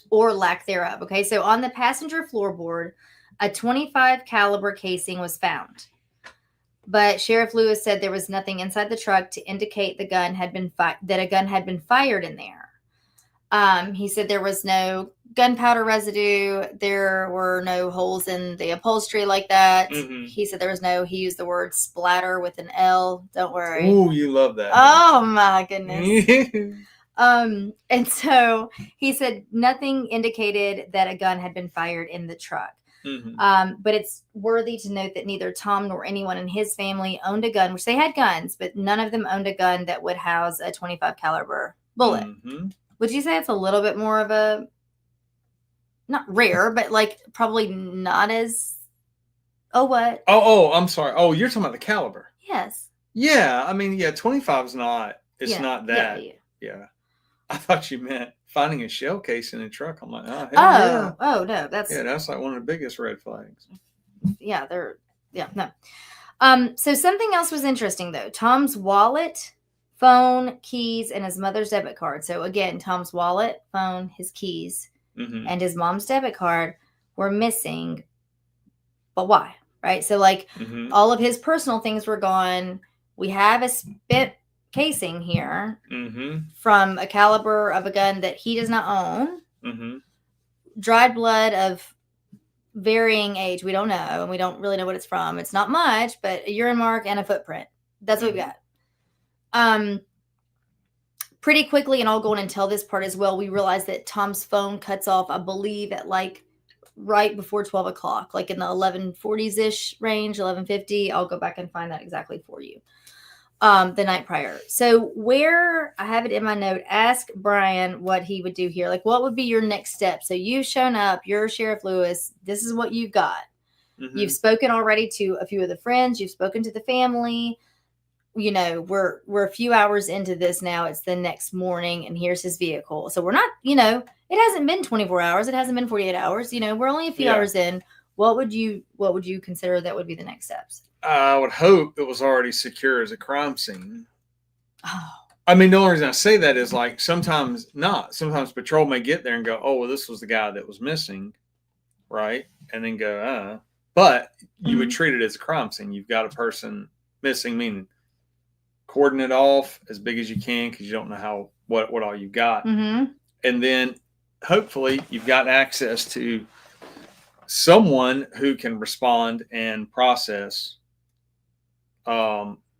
or lack thereof. Okay. So on the passenger floorboard, a .25 caliber casing was found. But Sheriff Lewis said there was nothing inside the truck to indicate that a gun had been fired in there. He said there was no gunpowder residue. There were no holes in the upholstery like that. Mm-hmm. He said he used the word splatter with an L. Don't worry. Ooh, you love that. Oh my goodness. And so he said nothing indicated that a gun had been fired in the truck. Mm-hmm. But it's worthy to note that neither Tom nor anyone in his family owned a gun, which they had guns, but none of them owned a gun that would house a .25 caliber bullet. Mm-hmm. Would you say it's a little bit more of a, not rare, but like probably not as, what? Oh, I'm sorry. Oh, you're talking about the caliber. Yes. Yeah. I mean, 25 is not, it's not that. Yeah. I thought you meant finding a shell case in a truck. I'm like, no, that's like one of the biggest red flags. Yeah, no. So something else was interesting though. Tom's wallet, phone, keys, and his mother's debit card. So again, Tom's wallet, phone, his keys, mm-hmm. and his mom's debit card were missing. But why? Right? So like mm-hmm. all of his personal things were gone. We have a spent casing here mm-hmm. from a caliber of a gun that he does not own. Mm-hmm. Dried blood of varying age. We don't know, and we don't really know what it's from. It's not much, but a urine mark and a footprint. That's what we got. Pretty quickly, and I'll go on and tell this part as well, we realized that Tom's phone cuts off, I believe, at like right before 12 o'clock, like in the 11:40s-ish range, 11:50. I'll go back and find that exactly for you. The night prior. So where I have it in my note, ask Brian what he would do here. Like, what would be your next step? So you've shown up, you're Sheriff Lewis. This is what you've got. Mm-hmm. You've spoken already to a few of the friends. You've spoken to the family. We're a few hours into this now. It's the next morning, and here's his vehicle. So we're not, it hasn't been 24 hours. It hasn't been 48 hours. We're only a few hours in. What would you consider that would be the next steps? I would hope it was already secure as a crime scene. Oh. I mean, the only reason I say that is like sometimes not. Sometimes patrol may get there and go, oh, well, this was the guy that was missing, right? And then go, But you would treat it as a crime scene. You've got a person missing, meaning cordon it off as big as you can because you don't know what all you've got. Mm-hmm. And then hopefully you've got access to someone who can respond and process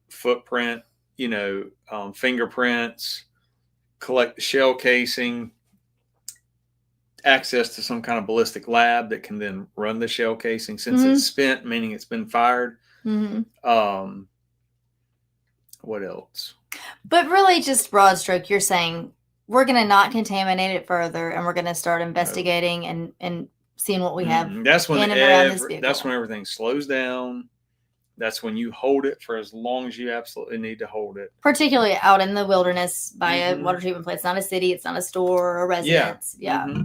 footprint, fingerprints, collect the shell casing, access to some kind of ballistic lab that can then run the shell casing since mm-hmm. it's spent, meaning it's been fired. Mm-hmm. What else? But really just broad stroke, you're saying we're going to not contaminate it further and we're going to start investigating and seeing what we have. That's when that's when everything slows down. That's when you hold it for as long as you absolutely need to hold it. Particularly out in the wilderness by a water treatment plant. It's not a city. It's not a store or a residence. Yeah. Mm-hmm.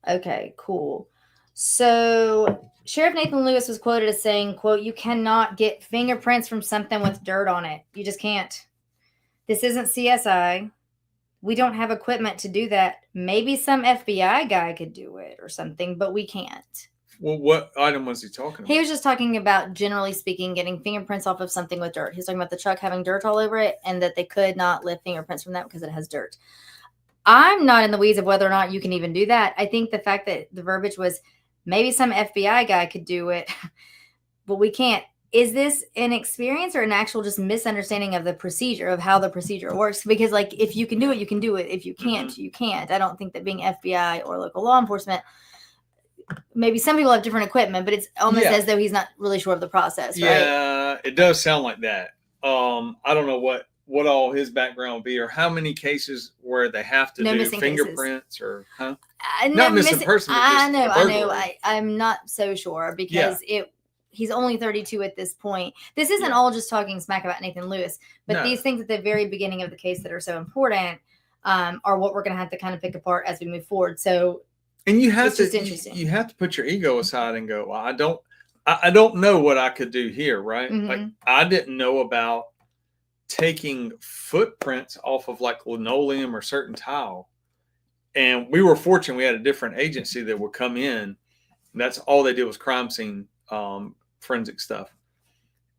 Okay, cool. So Sheriff Nathan Lewis was quoted as saying, quote, "You cannot get fingerprints from something with dirt on it. You just can't. This isn't CSI. We don't have equipment to do that. Maybe some FBI guy could do it or something, but we can't." Well, what item was he talking about? He was just talking about, generally speaking, getting fingerprints off of something with dirt. He's talking about the truck having dirt all over it and that they could not lift fingerprints from that because it has dirt. I'm not in the weeds of whether or not you can even do that. I think the fact that the verbiage was maybe some FBI guy could do it, but we can't. Is this an experience or an actual just misunderstanding of the procedure, of how the procedure works? Because like, if you can do it, you can do it. If you can't, you can't. I don't think that being FBI or local law enforcement, maybe some people have different equipment, but it's almost as though he's not really sure of the process, right? Yeah, it does sound like that. I don't know what all his background would be or how many cases where they have to do fingerprints cases. Or not missing person. I know. I'm not so sure because he's only 32 at this point. This isn't all just talking smack about Nathan Lewis, but these things at the very beginning of the case that are so important are what we're going to have to kind of pick apart as we move forward. So, and you have to put your ego aside and go, well, I don't know what I could do here, right? Mm-hmm. Like I didn't know about taking footprints off of like linoleum or certain tile. And we were fortunate we had a different agency that would come in That's all they did was crime scene forensic stuff.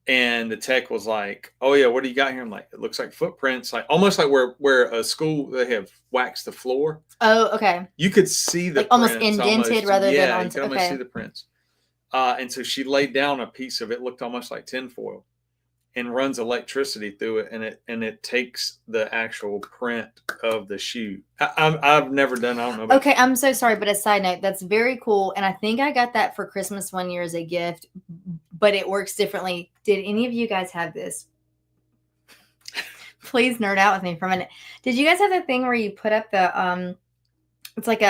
And the tech was like, "Oh yeah, what do you got here?" I'm like, "It looks like footprints, like almost like where a school they have waxed the floor." Oh, okay. You could see the like almost prints, indented rather than yeah, on. you could almost see the prints. And so she laid down a piece of it, looked almost like tinfoil, and runs electricity through it, and it takes the actual print of the shoe. I've never done. I don't know. Okay, I'm so sorry, but a side note, that's very cool, and I think I got that for Christmas one year as a gift, but it works differently. Did any of you guys have this? Please nerd out with me for a minute. Did you guys have that thing where you put up the it's like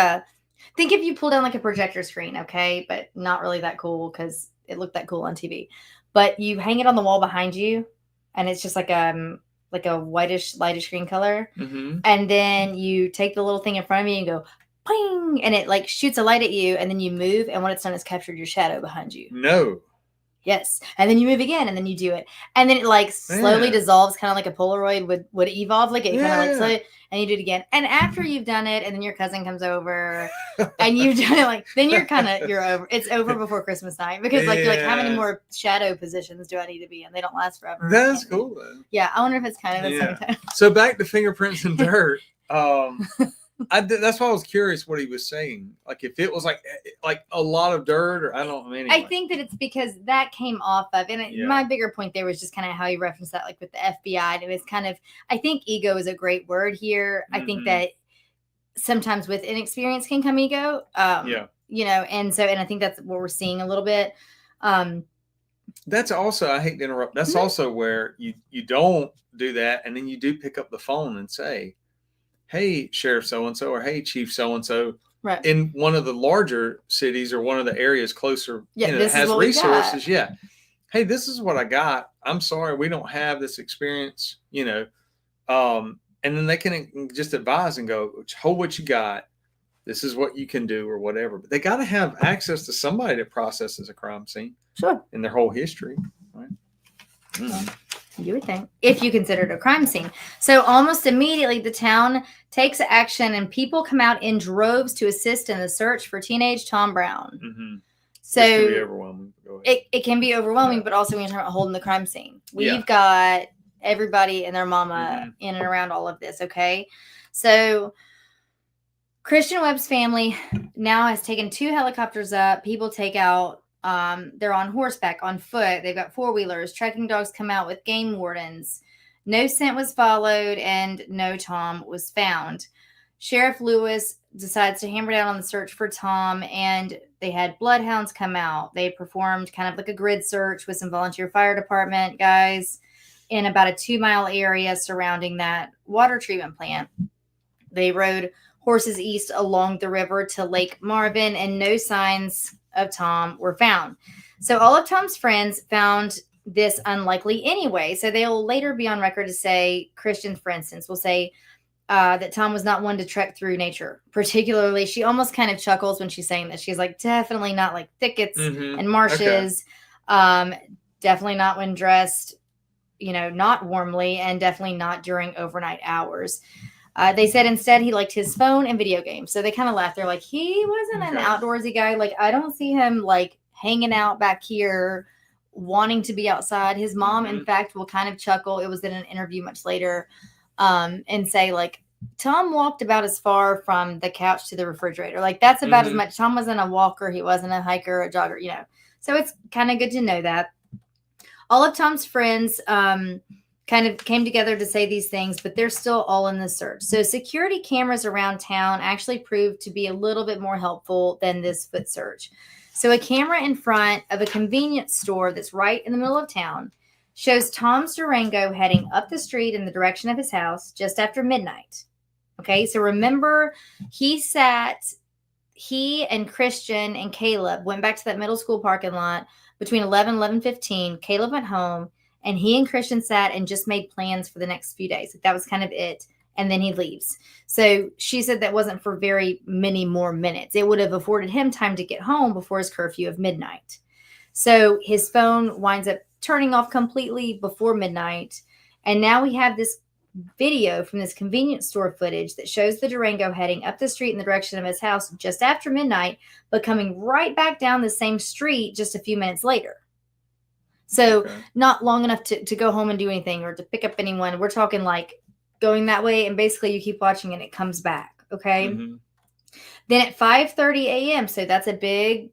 think if you pull down like a projector screen, okay, but not really that cool because it looked that cool on TV. But you hang it on the wall behind you, and it's just like a whitish, lightish green color. Mm-hmm. And then you take the little thing in front of you and go, ping, and it like shoots a light at you, and then you move, and what it's done is captured your shadow behind you. No. Yes. And then you move again, and then you do it. And then it like slowly dissolves, kind of like a Polaroid would evolve, like it kind of like slowly, and you do it again. And after you've done it, and then your cousin comes over, and you've done it, like, then you're over. It's over before Christmas night because like you're like, how many more shadow positions do I need to be in? They don't last forever. That's cool though. Yeah, I wonder if it's kind of the same time. So back to fingerprints and dirt. That's why I was curious what he was saying. Like if it was like a lot of dirt, or I don't know. Anyway. I think that it's because that came off of, and my bigger point there was just kind of how he referenced that, like with the FBI. And it was kind of, I think ego is a great word here. I think that sometimes with inexperience can come ego. You know, and I think that's what we're seeing a little bit. That's also, I hate to interrupt. That's also where you don't do that, and then you do pick up the phone and say, "Hey, Sheriff so-and-so," or "Hey, Chief so-and-so," right, in one of the larger cities or one of the areas closer, that has resources. Yeah. Hey, this is what I got. I'm sorry, we don't have this experience, and then they can just advise and go, hold what you got. This is what you can do or whatever. But they got to have access to somebody that processes a crime scene. Sure. In their whole history. Right. You would think, if you consider it a crime scene. So almost immediately, the town takes action, and people come out in droves to assist in the search for teenage Tom Brown. Mm-hmm. So it can be overwhelming. It can be overwhelming, but also when you're talking about holding the crime scene, we've got everybody and their mama in and around all of this. Okay, so Christian Webb's family now has taken 2 helicopters up. People take out. They're on horseback, on foot. They've got 4-wheelers. Trekking dogs come out with game wardens. No scent was followed, and no Tom was found. Sheriff Lewis decides to hammer down on the search for Tom, and they had bloodhounds come out. They performed kind of like a grid search with some volunteer fire department guys in about a 2-mile area surrounding that water treatment plant. They rode horses east along the river to Lake Marvin, and no signs of Tom were found. So all of Tom's friends found this unlikely anyway. So they'll later be on record to say, Christian, for instance, will say that Tom was not one to trek through nature. Particularly, she almost kind of chuckles when she's saying this. She's like, definitely not like thickets and marshes. Okay. Definitely not when dressed, not warmly, and definitely not during overnight hours. They said instead he liked his phone and video games. So they kind of laughed. They're like, he wasn't an outdoorsy guy. Like, I don't see him like hanging out back here, wanting to be outside. His mom, in fact, will kind of chuckle. It was in an interview much later, and say like, Tom walked about as far from the couch to the refrigerator. Like, that's about as much. Tom wasn't a walker. He wasn't a hiker or a jogger, So it's kind of good to know that. All of Tom's friends, kind of came together to say these things, but they're still all in the search. So security cameras around town actually proved to be a little bit more helpful than this foot search. So a camera in front of a convenience store that's right in the middle of town shows Tom's Durango heading up the street in the direction of his house just after midnight. Okay, so remember, he and Christian and Caleb went back to that middle school parking lot between 11:15. Caleb went home, and he and Christian sat and just made plans for the next few days. That was kind of it. And then he leaves. So she said that wasn't for very many more minutes. It would have afforded him time to get home before his curfew of midnight. So his phone winds up turning off completely before midnight. And now we have this video from this convenience store footage that shows the Durango heading up the street in the direction of his house just after midnight, but coming right back down the same street just a few minutes later. So not long enough to go home and do anything or to pick up anyone. We're talking like going that way, and basically you keep watching and it comes back. Okay. Mm-hmm. Then at 5:30 a.m., so that's a big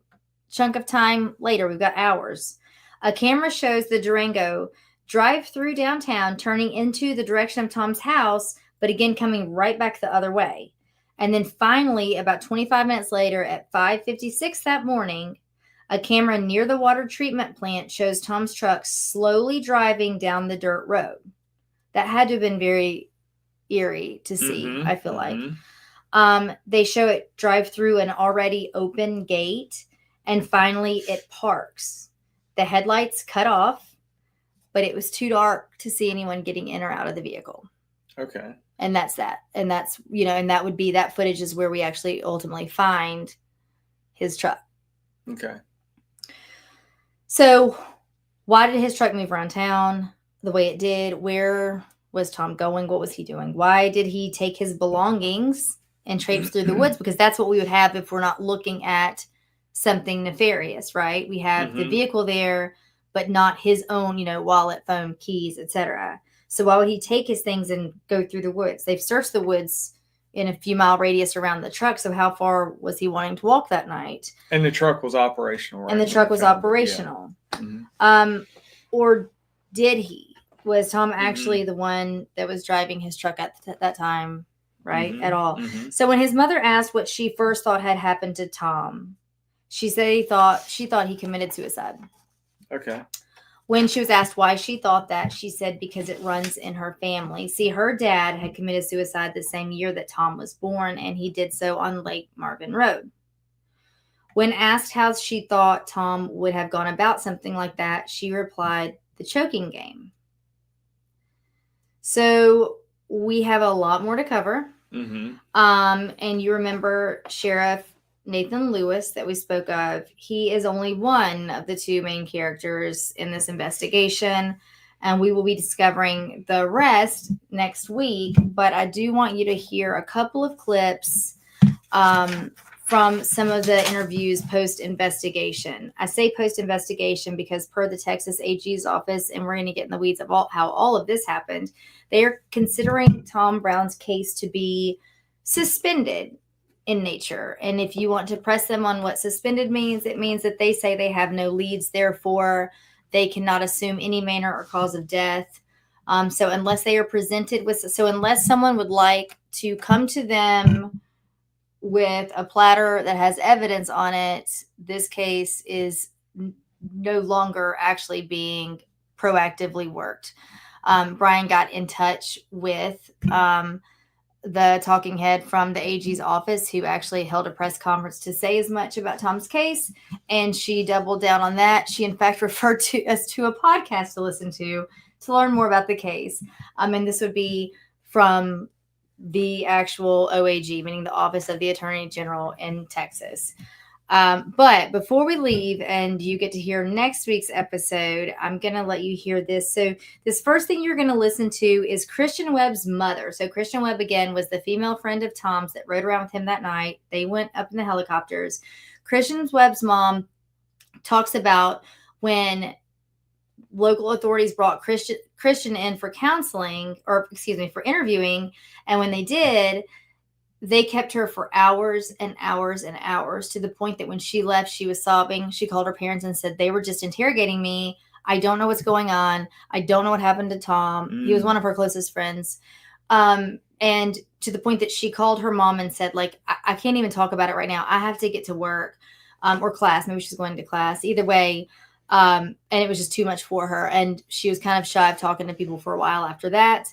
chunk of time later, we've got hours, a camera shows the Durango drive through downtown, turning into the direction of Tom's house, but again coming right back the other way. And then finally, about 25 minutes later at 5:56 that morning, a camera near the water treatment plant shows Tom's truck slowly driving down the dirt road. That had to have been very eerie to see, mm-hmm, I feel like. They show it drive through an already open gate, and finally it parks. The headlights cut off, but it was too dark to see anyone getting in or out of the vehicle. Okay. And that's that. And that's, and that would be, that footage is where we actually ultimately find his truck. Okay. So why did his truck move around town the way it did? Where was Tom going? What was he doing? Why did he take his belongings and traipse through the woods? Because that's what we would have if we're not looking at something nefarious, right? We have the vehicle there, but not his own, wallet, phone, keys, etc. So why would he take his things and go through the woods? They've searched the woods in a few mile radius around the truck. So how far was he wanting to walk that night? And the truck was operational, right? And the truck was operational. Yeah. Mm-hmm. Or did he? Was Tom actually the one that was driving his truck at that time, right? Mm-hmm. At all. Mm-hmm. So when his mother asked what she first thought had happened to Tom, she said she thought he committed suicide. Okay. When she was asked why she thought that, she said because it runs in her family. See, her dad had committed suicide the same year that Tom was born, and he did so on Lake Marvin Road. When asked how she thought Tom would have gone about something like that, she replied, the choking game. So we have a lot more to cover. Mm-hmm. And you remember Sheriff Nathan Lewis that we spoke of. He is only one of the two main characters in this investigation, and we will be discovering the rest next week. But I do want you to hear a couple of clips from some of the interviews post-investigation. I say post-investigation because per the Texas AG's office, and we're going to get in the weeds of how all of this happened, they are considering Tom Brown's case to be suspended in nature. And if you want to press them on what suspended means, it means that they say they have no leads, therefore they cannot assume any manner or cause of death. So unless they are presented with, unless someone would like to come to them with a platter that has evidence on it, this case is no longer actually being proactively worked. Brian got in touch with the talking head from the AG's office, who actually held a press conference to say as much about Tom's case, and she doubled down on that. She, in fact, referred to us to a podcast to listen to learn more about the case. And this would be from the actual OAG, meaning the Office of the Attorney General in Texas. But before we leave and you get to hear next week's episode, I'm going to let you hear this. So this first thing you're going to listen to is Christian Webb's mother. So Christian Webb, again, was the female friend of Tom's that rode around with him that night. They went up in the helicopters. Christian Webb's mom talks about when local authorities brought Christian in for counseling, for interviewing. And when they did, they kept her for hours and hours and hours, to the point that when she left, she was sobbing. She called her parents and said, they were just interrogating me. I don't know what's going on. I don't know what happened to Tom. He was one of her closest friends. And to the point that she called her mom and said, like, I can't even talk about it right now. I have to get to work or class. Maybe she's going to class. Either way. And it was just too much for her. And she was kind of shy of talking to people for a while after that.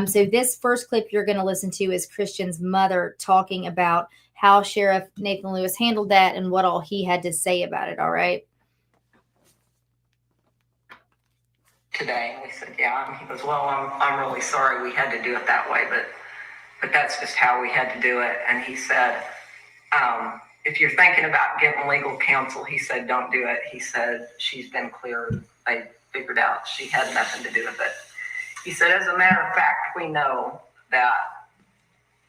So this first clip you're going to listen to is Christian's mother talking about how Sheriff Nathan Lewis handled that and what all he had to say about it. All right. Today, we said, yeah. And he goes, well, I'm really sorry we had to do it that way, but that's just how we had to do it. And he said, if you're thinking about getting legal counsel, he said, don't do it. He said, she's been cleared. They figured out she had nothing to do with it. He said, as a matter of fact, we know that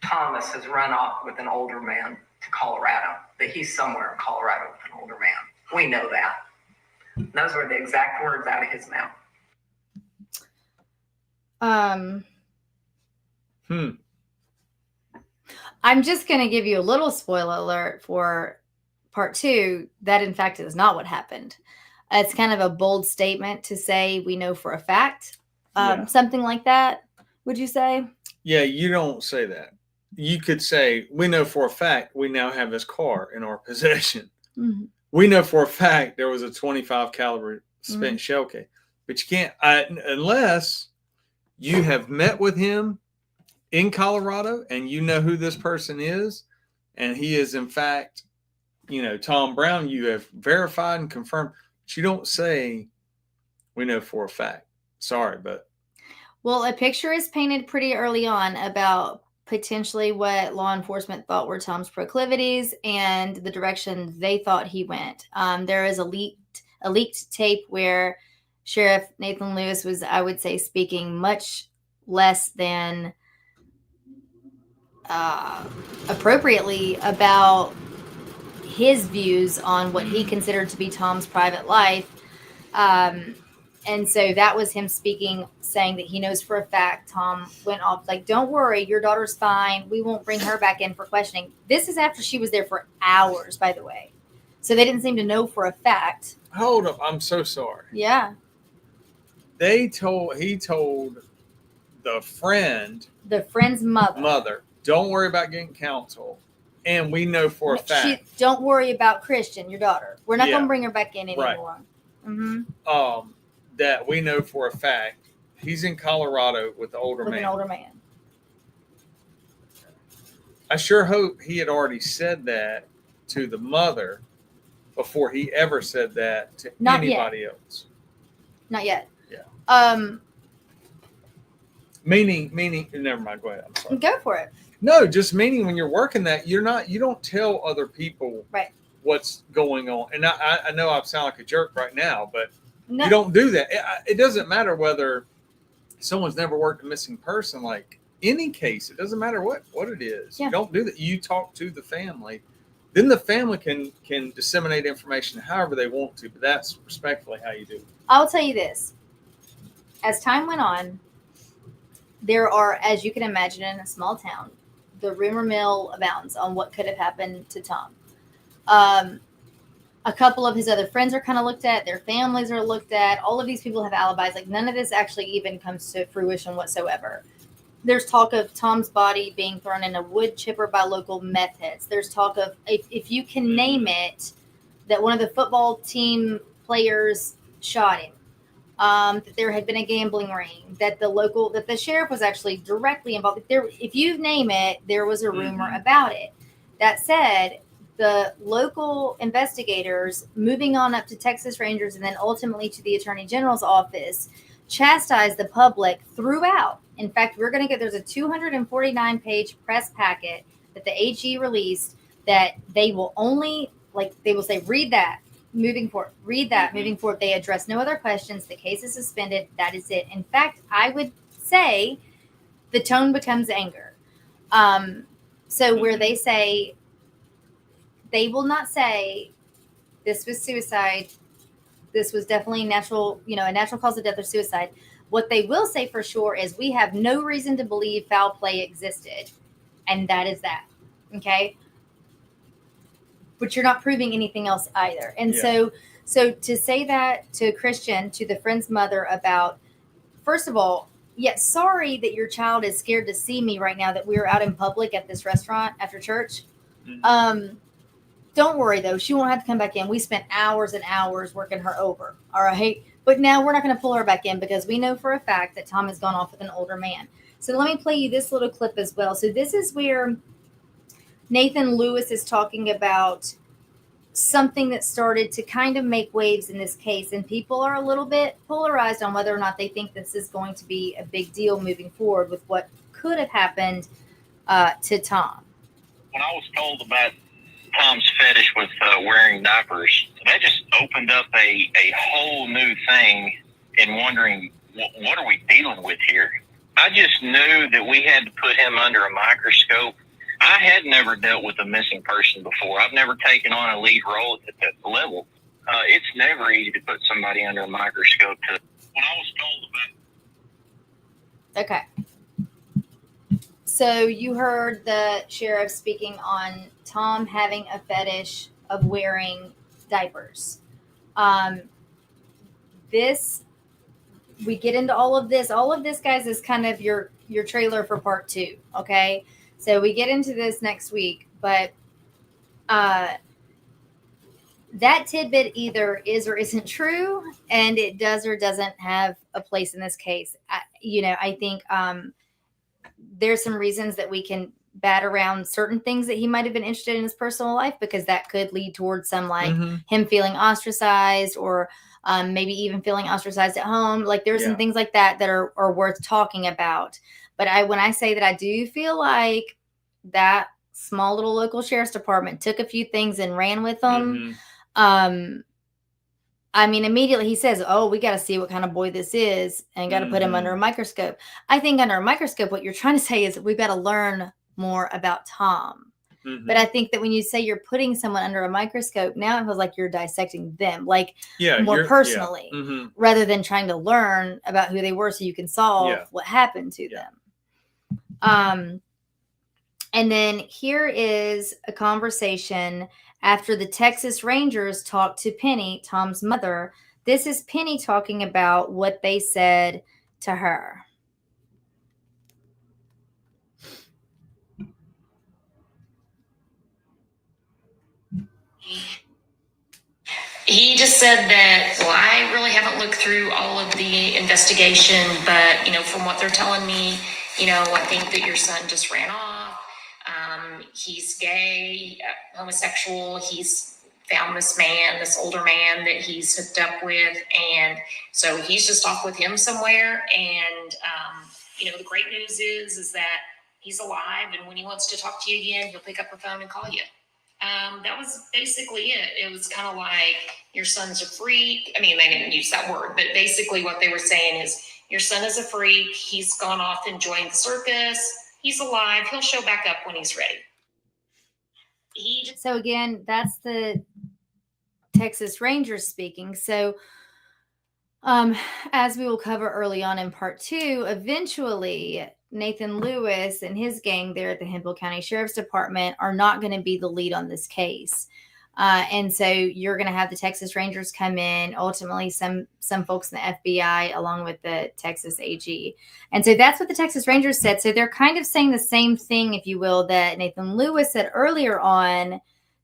Thomas has run off with an older man to Colorado, that he's somewhere in Colorado with an older man. We know that. And those were the exact words out of his mouth. I'm just going to give you a little spoiler alert for part 2. That, in fact, is not what happened. It's kind of a bold statement to say we know for a fact. Something like that, would you say? Yeah, you don't say that. You could say, we know for a fact we now have his car in our possession. Mm-hmm. We know for a fact there was a 25 caliber spent shell case. But you can't, unless you have met with him in Colorado and you know who this person is, and he is in fact, Tom Brown, you have verified and confirmed. But you don't say, we know for a fact. Sorry, but. Well, a picture is painted pretty early on about potentially what law enforcement thought were Tom's proclivities and the direction they thought he went. There is a leaked tape where Sheriff Nathan Lewis was, I would say, speaking much less than appropriately about his views on what he considered to be Tom's private life. And so that was him speaking, saying that he knows for a fact Tom went off. Like, don't worry, your daughter's fine. We won't bring her back in for questioning. This is after she was there for hours, by the way. So they didn't seem to know for a fact. Hold up. I'm so sorry. Yeah. He told the friend's mother, don't worry about getting counsel. And we know for a fact. Don't worry about Christian, your daughter. We're not going to bring her back in anymore. Right. Mm-hmm. That we know for a fact he's in Colorado with the older man. An older man. I sure hope he had already said that to the mother before he ever said that to anybody else. Not yet. Yeah. Meaning. Never mind. Go ahead. I'm sorry. Go for it. No, just meaning when you're working that you don't tell other people right what's going on. And I know I sound like a jerk right now, but. No. You don't do that. It doesn't matter whether someone's never worked a missing person, like any case. It doesn't matter what it is. Yeah. You don't do that. You talk to the family. Then the family can disseminate information however they want to, but that's respectfully how you do it. I'll tell you this. As time went on, there are, as you can imagine in a small town, the rumor mill abounds on what could have happened to Tom. A couple of his other friends are kind of looked at. Their families are looked at. All of these people have alibis. Like, none of this actually even comes to fruition whatsoever. There's talk of Tom's body being thrown in a wood chipper by local meth heads. There's talk of, if you can name it, that one of the football team players shot him. That there had been a gambling ring. That the sheriff was actually directly involved. If you name it, there was a rumor about it. That said, the local investigators, moving on up to Texas Rangers and then ultimately to the Attorney General's office, chastised the public throughout. In fact, there's a 249-page press packet that the AG released that they will say, read that, moving forward, read that, moving forward. They address no other questions. The case is suspended. That is it. In fact, I would say the tone becomes anger. Where they say, they will not say this was suicide. This was definitely a natural cause of death or suicide. What they will say for sure is we have no reason to believe foul play existed. And that is that. Okay. But you're not proving anything else either. And so to say that to Christian, to the friend's mother about, first of all, sorry that your child is scared to see me right now that we're out in public at this restaurant after church. Mm-hmm. Don't worry, though. She won't have to come back in. We spent hours and hours working her over. All right. But now we're not going to pull her back in because we know for a fact that Tom has gone off with an older man. So let me play you this little clip as well. So this is where Nathan Lewis is talking about something that started to kind of make waves in this case. And people are a little bit polarized on whether or not they think this is going to be a big deal moving forward with what could have happened to Tom. When I was told about Tom's fetish with wearing diapers, that just opened up a whole new thing in wondering what are we dealing with here? I just knew that we had to put him under a microscope. I had never dealt with a missing person before. I've never taken on a lead role at that level. It's never easy to put somebody under a microscope. When I was told about. Okay. So you heard the sheriff speaking on Tom having a fetish of wearing diapers. We get into all of this. All of this, guys, is kind of your trailer for part 2. Okay. So we get into this next week, but that tidbit either is or isn't true, and it does or doesn't have a place in this case. I think there's some reasons that we can bat around certain things that he might have been interested in his personal life, because that could lead towards some him feeling ostracized, or maybe even feeling ostracized at home. Like there's some things like that are worth talking about. But when I say that I do feel like that small little local sheriff's department took a few things and ran with them. I mean, immediately he says, oh, we got to see what kind of boy this is and got to put him under a microscope. I think under a microscope, what you're trying to say is we've got to learn more about Tom. But I think that when you say you're putting someone under a microscope, now it feels like you're dissecting them, like more personally, rather than trying to learn about who they were so you can solve what happened to them. And then here is a conversation after the Texas Rangers talked to Penny, Tom's mother. This is Penny talking about what they said to her. He just said that, well, I really haven't looked through all of the investigation, but, from what they're telling me, I think that your son just ran off. He's gay, homosexual. He's found this older man that he's hooked up with. And so he's just off with him somewhere. And, the great news is that he's alive. And when he wants to talk to you again, he'll pick up the phone and call you. That was basically it. It was kind of like, your son's a freak. I mean, they didn't use that word, but basically what they were saying is, your son is a freak. He's gone off enjoying the circus. He's alive. He'll show back up when he's ready. So again, that's the Texas Rangers speaking. So as we will cover early on in part 2, eventually Nathan Lewis and his gang there at the Hemphill County Sheriff's Department are not going to be the lead on this case. And so you're going to have the Texas Rangers come in, ultimately some folks in the FBI, along with the Texas AG. And so that's what the Texas Rangers said. So they're kind of saying the same thing, if you will, that Nathan Lewis said earlier on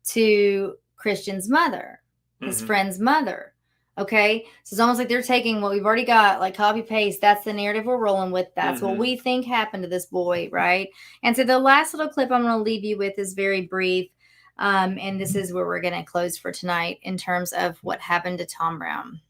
to Christian's mother, his friend's mother. Okay. So it's almost like they're taking what we've already got, like copy paste. That's the narrative we're rolling with. That's what we think happened to this boy. Right. And so the last little clip I'm going to leave you with is very brief. And this is where we're going to close for tonight in terms of what happened to Tom Brown.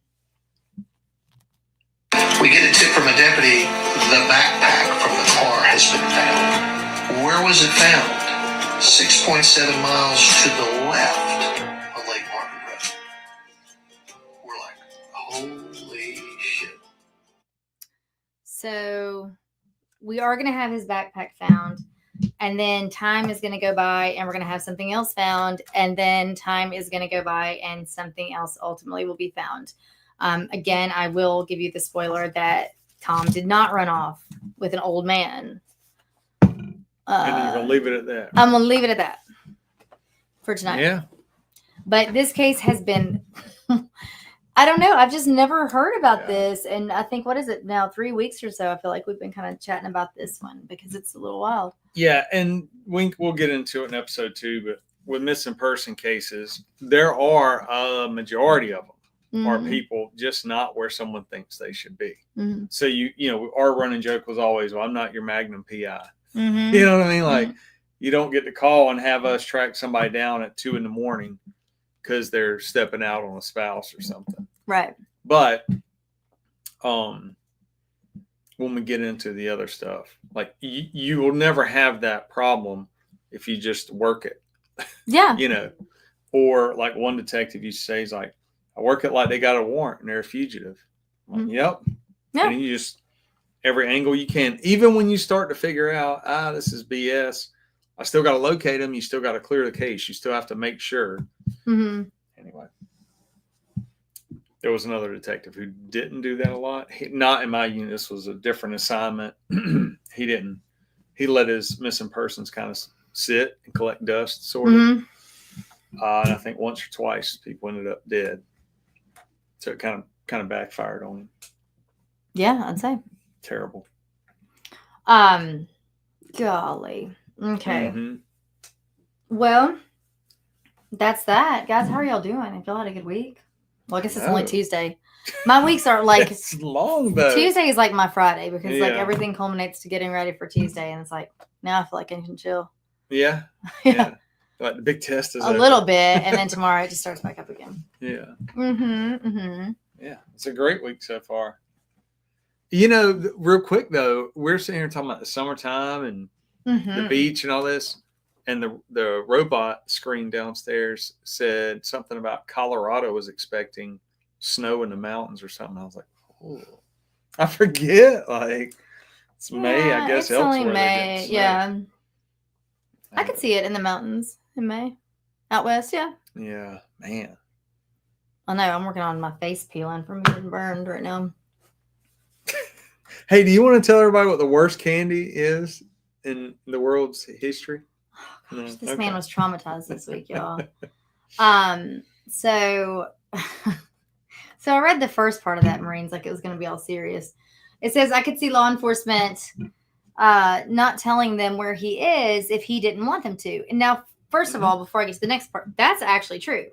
We get a tip from a deputy. The backpack from the car has been found. Where was it found? 6.7 miles to the left of Lake Martin Road. We're like, holy shit. So we are going to have his backpack found. And then time is going to go by and we're going to have something else found. And then time is going to go by and something else ultimately will be found. Again, I will give you the spoiler that Tom did not run off with an old man. And you're going to leave it at that. I'm going to leave it at that for tonight. Yeah. But this case has been, I don't know. I've just never heard about this. And I think, what is it now? 3 weeks or so. I feel like we've been kind of chatting about this one because it's a little wild. Yeah. And we'll get into it in episode 2, but with missing person cases, there are a majority of them are people just not where someone thinks they should be. So our running joke was always, well, I'm not your Magnum PI. You know what I mean? Like you don't get to call and have us track somebody down at 2 a.m. because they're stepping out on a spouse or something. Right. But when we get into the other stuff, like you will never have that problem if you just work it. Yeah. Or like one detective used to say, he's like, I work it like they got a warrant and they're a fugitive. I'm like, yep. Yeah. And you just, every angle you can, even when you start to figure out, this is BS, I still got to locate them. You still got to clear the case. You still have to make sure. Mm-hmm. Anyway, there was another detective who didn't do that a lot. Not in my unit. This was a different assignment. He didn't. He let his missing persons kind of sit and collect dust, sort of. Mm-hmm. And I think once or twice people ended up dead. So it kind of backfired on him. Yeah, I'd say. Terrible. Golly. Okay. Mm-hmm. Well, that's that. Guys, how are y'all doing? If y'all had a good week? Well, I guess it's only Tuesday. My weeks are like it's long though. Tuesday is like my Friday because like everything culminates to getting ready for Tuesday, and it's like now I feel like I can chill. Yeah. Yeah. Like the big test is a little bit, and then tomorrow it just starts back up again. Yeah. Mm-hmm. Mm-hmm. Yeah. It's a great week so far. You know, real quick though, we're sitting here talking about the summertime and the beach and all this, and the robot screen downstairs said something about Colorado was expecting snow in the mountains or something. I was like, oh, I forget. Like it's May, I guess. It's only elsewhere May. Yeah. I could see it in the mountains in May. Out west, yeah. Yeah, man. I know. I'm working on my face peeling from getting burned right now. Hey, do you want to tell everybody what the worst candy is in the world's history? Oh, gosh, this man was traumatized this week, y'all. So I read the first part of that, Marines, like it was going to be all serious. It says, I could see law enforcement not telling them where he is if he didn't want them to. And now, first of all, before I get to the next part, that's actually true.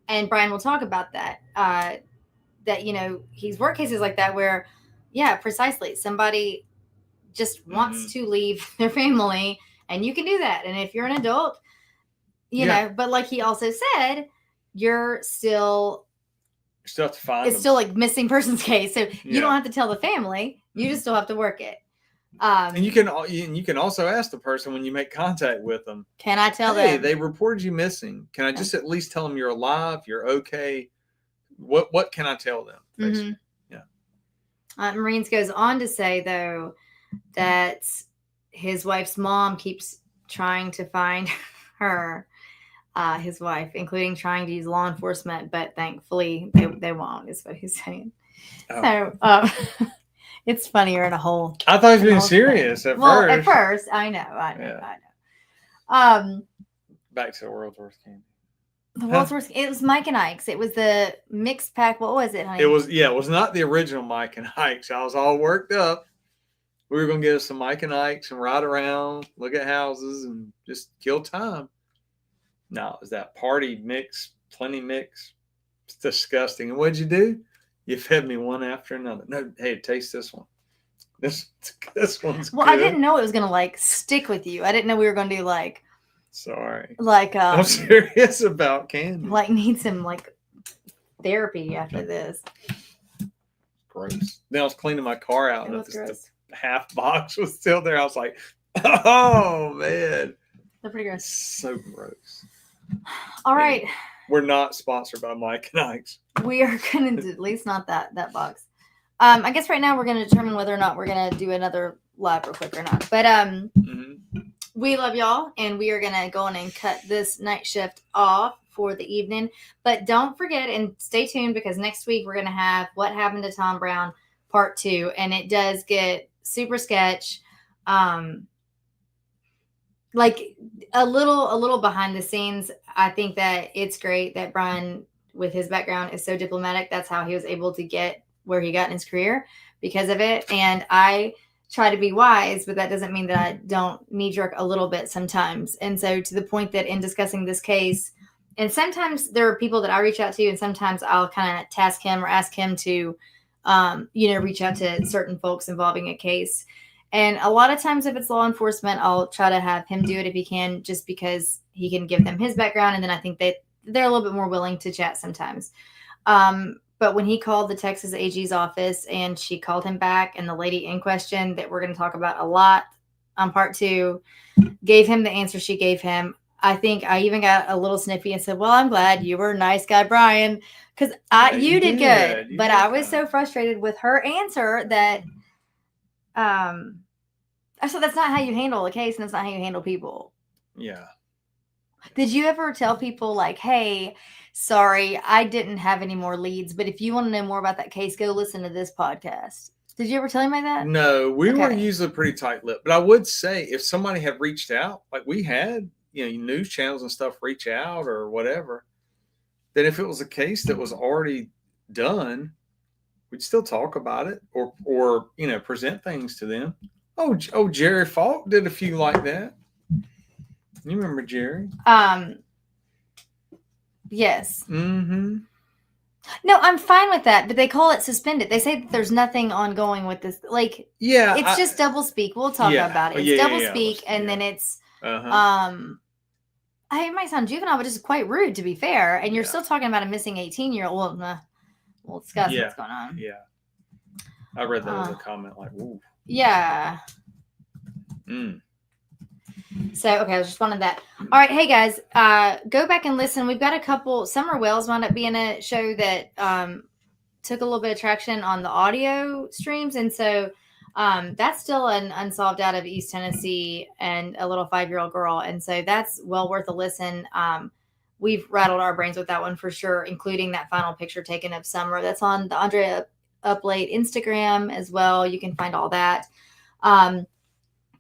And Brian will talk about that, that, you know, he's worked cases like that where, yeah, precisely. Somebody just wants to leave their family and you can do that. And if you're an adult, you know, but like he also said, you're still have to find it's them. still like missing persons case. So you don't have to tell the family. You just still have to work it. And you can also ask the person when you make contact with them. Can I tell them? Hey, they reported you missing. Can I just at least tell them you're alive? You're okay. What can I tell them? Mm-hmm. Yeah. Marines goes on to say though that his wife's mom keeps trying to find her, his wife, including trying to use law enforcement, but thankfully they won't. Is what he's saying. Oh. So. It's funnier in a whole. I thought he was being serious at first. At first, I know. Back to the world's worst candy. The world's worst. It was Mike and Ike's. It was the mixed pack. What was it, honey? It was not the original Mike and Ike's. I was all worked up. We were gonna get us some Mike and Ike's and ride around, look at houses, and just kill time. No, it was that party mix, plenty mix. It's disgusting. And what'd you do? You fed me one after another. No, hey, taste this one. This one's well, good. I didn't know it was gonna like stick with you. I didn't know we were gonna do like. Sorry. Like I'm serious about candy. Like need some like therapy after this. Gross. Then I was cleaning my car out and the half box was still there. I was like, oh man. They're pretty gross. So gross. All right. We're not sponsored by Mike and Ike's. We are going to, at least not that box. I guess right now we're going to determine whether or not we're going to do another live real quick or not. But we love y'all, and we are going to go on and cut this night shift off for the evening. But don't forget and stay tuned because next week we're going to have What Happened to Tom Brown Part 2, and it does get super sketch. Like a little behind the scenes. I think that it's great that Brian, with his background, is so diplomatic. That's how he was able to get where he got in his career because of it. And I try to be wise, but that doesn't mean that I don't knee jerk a little bit sometimes. And so to the point that in discussing this case, and sometimes there are people that I reach out to, and sometimes I'll kind of task him or ask him to, reach out to certain folks involving a case. And a lot of times if it's law enforcement, I'll try to have him do it if he can, just because he can give them his background. And then I think that they're a little bit more willing to chat sometimes. But when he called the Texas AG's office and she called him back, and the lady in question that we're going to talk about a lot on Part 2 gave him the answer she gave him, I think I even got a little snippy and said, "Well, I'm glad you were a nice guy, Brian, because you did good." But I was so frustrated with her answer that, so that's not how you handle a case, and that's not how you handle people. Yeah. Did you ever tell people like, "Hey, sorry, I didn't have any more leads, but if you want to know more about that case, go listen to this podcast"? Did you ever tell anybody that? No, we were usually pretty tight-lipped. But I would say if somebody had reached out, like we had, news channels and stuff reach out or whatever, then if it was a case that was already done, we'd still talk about it or present things to them. Oh, Jerry Falk did a few like that. You remember Jerry? Yes. Mm-hmm. No, I'm fine with that, but they call it suspended. They say that there's nothing ongoing with this. Like, it's just double speak. We'll talk about it. It's double speak, and then it's it might sound juvenile, but it's quite rude, to be fair. And you're still talking about a missing 18-year-old. Well, we'll discuss what's going on. Yeah. I read that as a comment, like, ooh. Yeah. So, okay, I was just wanting that. All right, hey guys, go back and listen. We've got a couple. Summer Wells wound up being a show that took a little bit of traction on the audio streams, and so that's still an unsolved out of East Tennessee and a little 5-year-old girl, and so that's well worth a listen. We've rattled our brains with that one for sure, including that final picture taken of Summer. That's on the Andrea Uplate Instagram as well. You can find all that.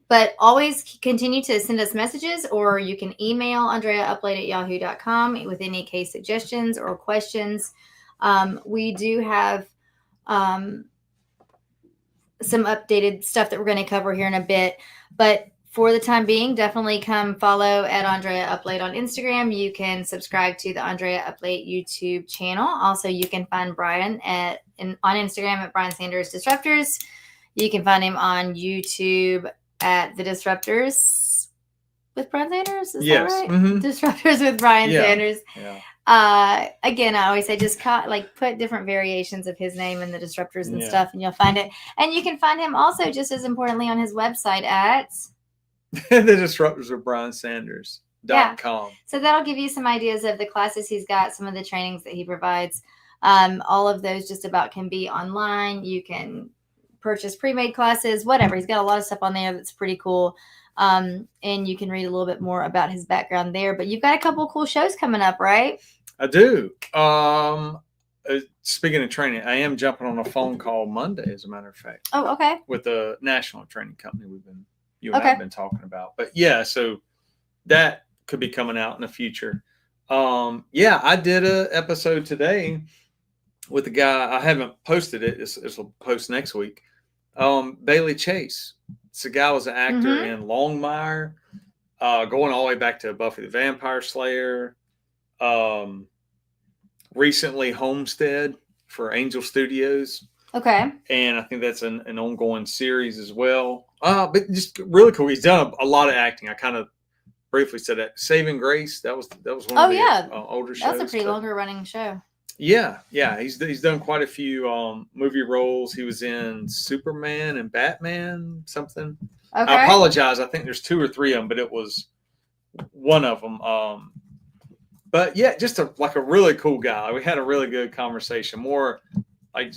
But always continue to send us messages, or you can email AndreaUplate@yahoo.com with any case suggestions or questions. We do have some updated stuff that we're going to cover here in a bit. But for the time being, definitely come follow at Andrea Uplate on Instagram. You can subscribe to the Andrea Uplate YouTube channel. Also, you can find Brian on Instagram at Brian Sanders Disruptors. You can find him on YouTube at The Disruptors with Brian Sanders. Is that right? Mm-hmm. Disruptors with Brian Sanders. Yeah. Again, I always say just put different variations of his name in The Disruptors and stuff, and you'll find it. And you can find him also, just as importantly, on his website at The Disruptors of Brian Sanders.com. So that'll give you some ideas of the classes he's got, some of the trainings that he provides. All of those just about can be online. You can purchase pre-made classes, whatever. He's got a lot of stuff on there that's pretty cool. And you can read a little bit more about his background there. But you've got a couple of cool shows coming up, right? I do. Speaking of training, I am jumping on a phone call Monday, as a matter of fact. Oh, okay. With a national training company you and I have been talking about. But yeah, so that could be coming out in the future. I did an episode today with a guy. I haven't posted it. This will post next week. Bailey Chase. This guy was an actor in Longmire, going all the way back to Buffy the Vampire Slayer. Recently Homestead for Angel Studios. Okay. And I think that's an ongoing series as well. But just really cool. He's done a lot of acting. I kind of briefly said that. Saving Grace. That was one of the older shows. That's a pretty longer running show. Yeah. He's done quite a few movie roles. He was in Superman and Batman, something. Okay. I apologize. I think there's 2 or 3 of them, but it was one of them. But yeah, just a really cool guy. We had a really good conversation. More like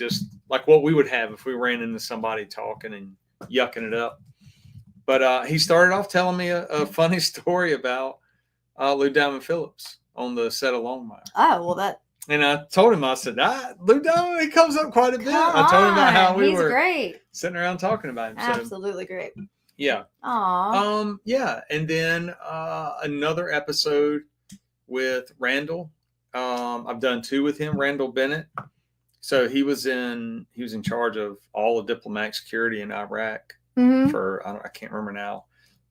what we would have if we ran into somebody talking and yucking it up. But he started off telling me a funny story about Lou Diamond Phillips on the set of Longmire. Oh, well, and I told him, I said, Lou Diamond, he comes up quite a bit. I told him about how we were great. Sitting around talking about him. Absolutely great. Yeah. Aww. Yeah. And then another episode with Randall. I've done 2 with him, Randall Bennett. So he was in charge of all the diplomatic security in Iraq for, I can't remember now.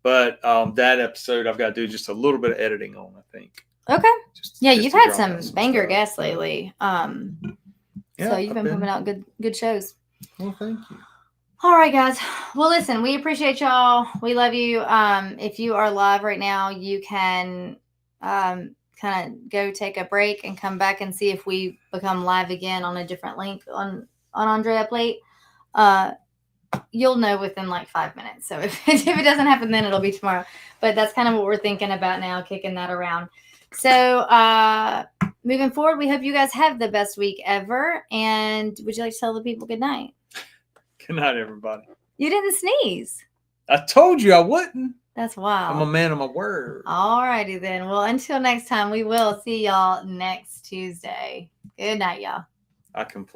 But that episode I've got to do just a little bit of editing on, I think. Okay. You've had some banger guests lately. So you've been pumping out good shows. Well, thank you. All right, guys. Well, listen, we appreciate y'all. We love you. If you are live right now, you can kind of go take a break and come back and see if we become live again on a different link on Andrea Plate. you'll know within like 5 minutes. So if it doesn't happen, then it'll be tomorrow. But that's kind of what we're thinking about now, kicking that around. So moving forward, we hope you guys have the best week ever. And would you like to tell the people good night? Good night, everybody. You didn't sneeze. I told you I wouldn't. That's wild. I'm a man of my word. All righty then. Well, until next time, we will see y'all next Tuesday. Good night, y'all. I completely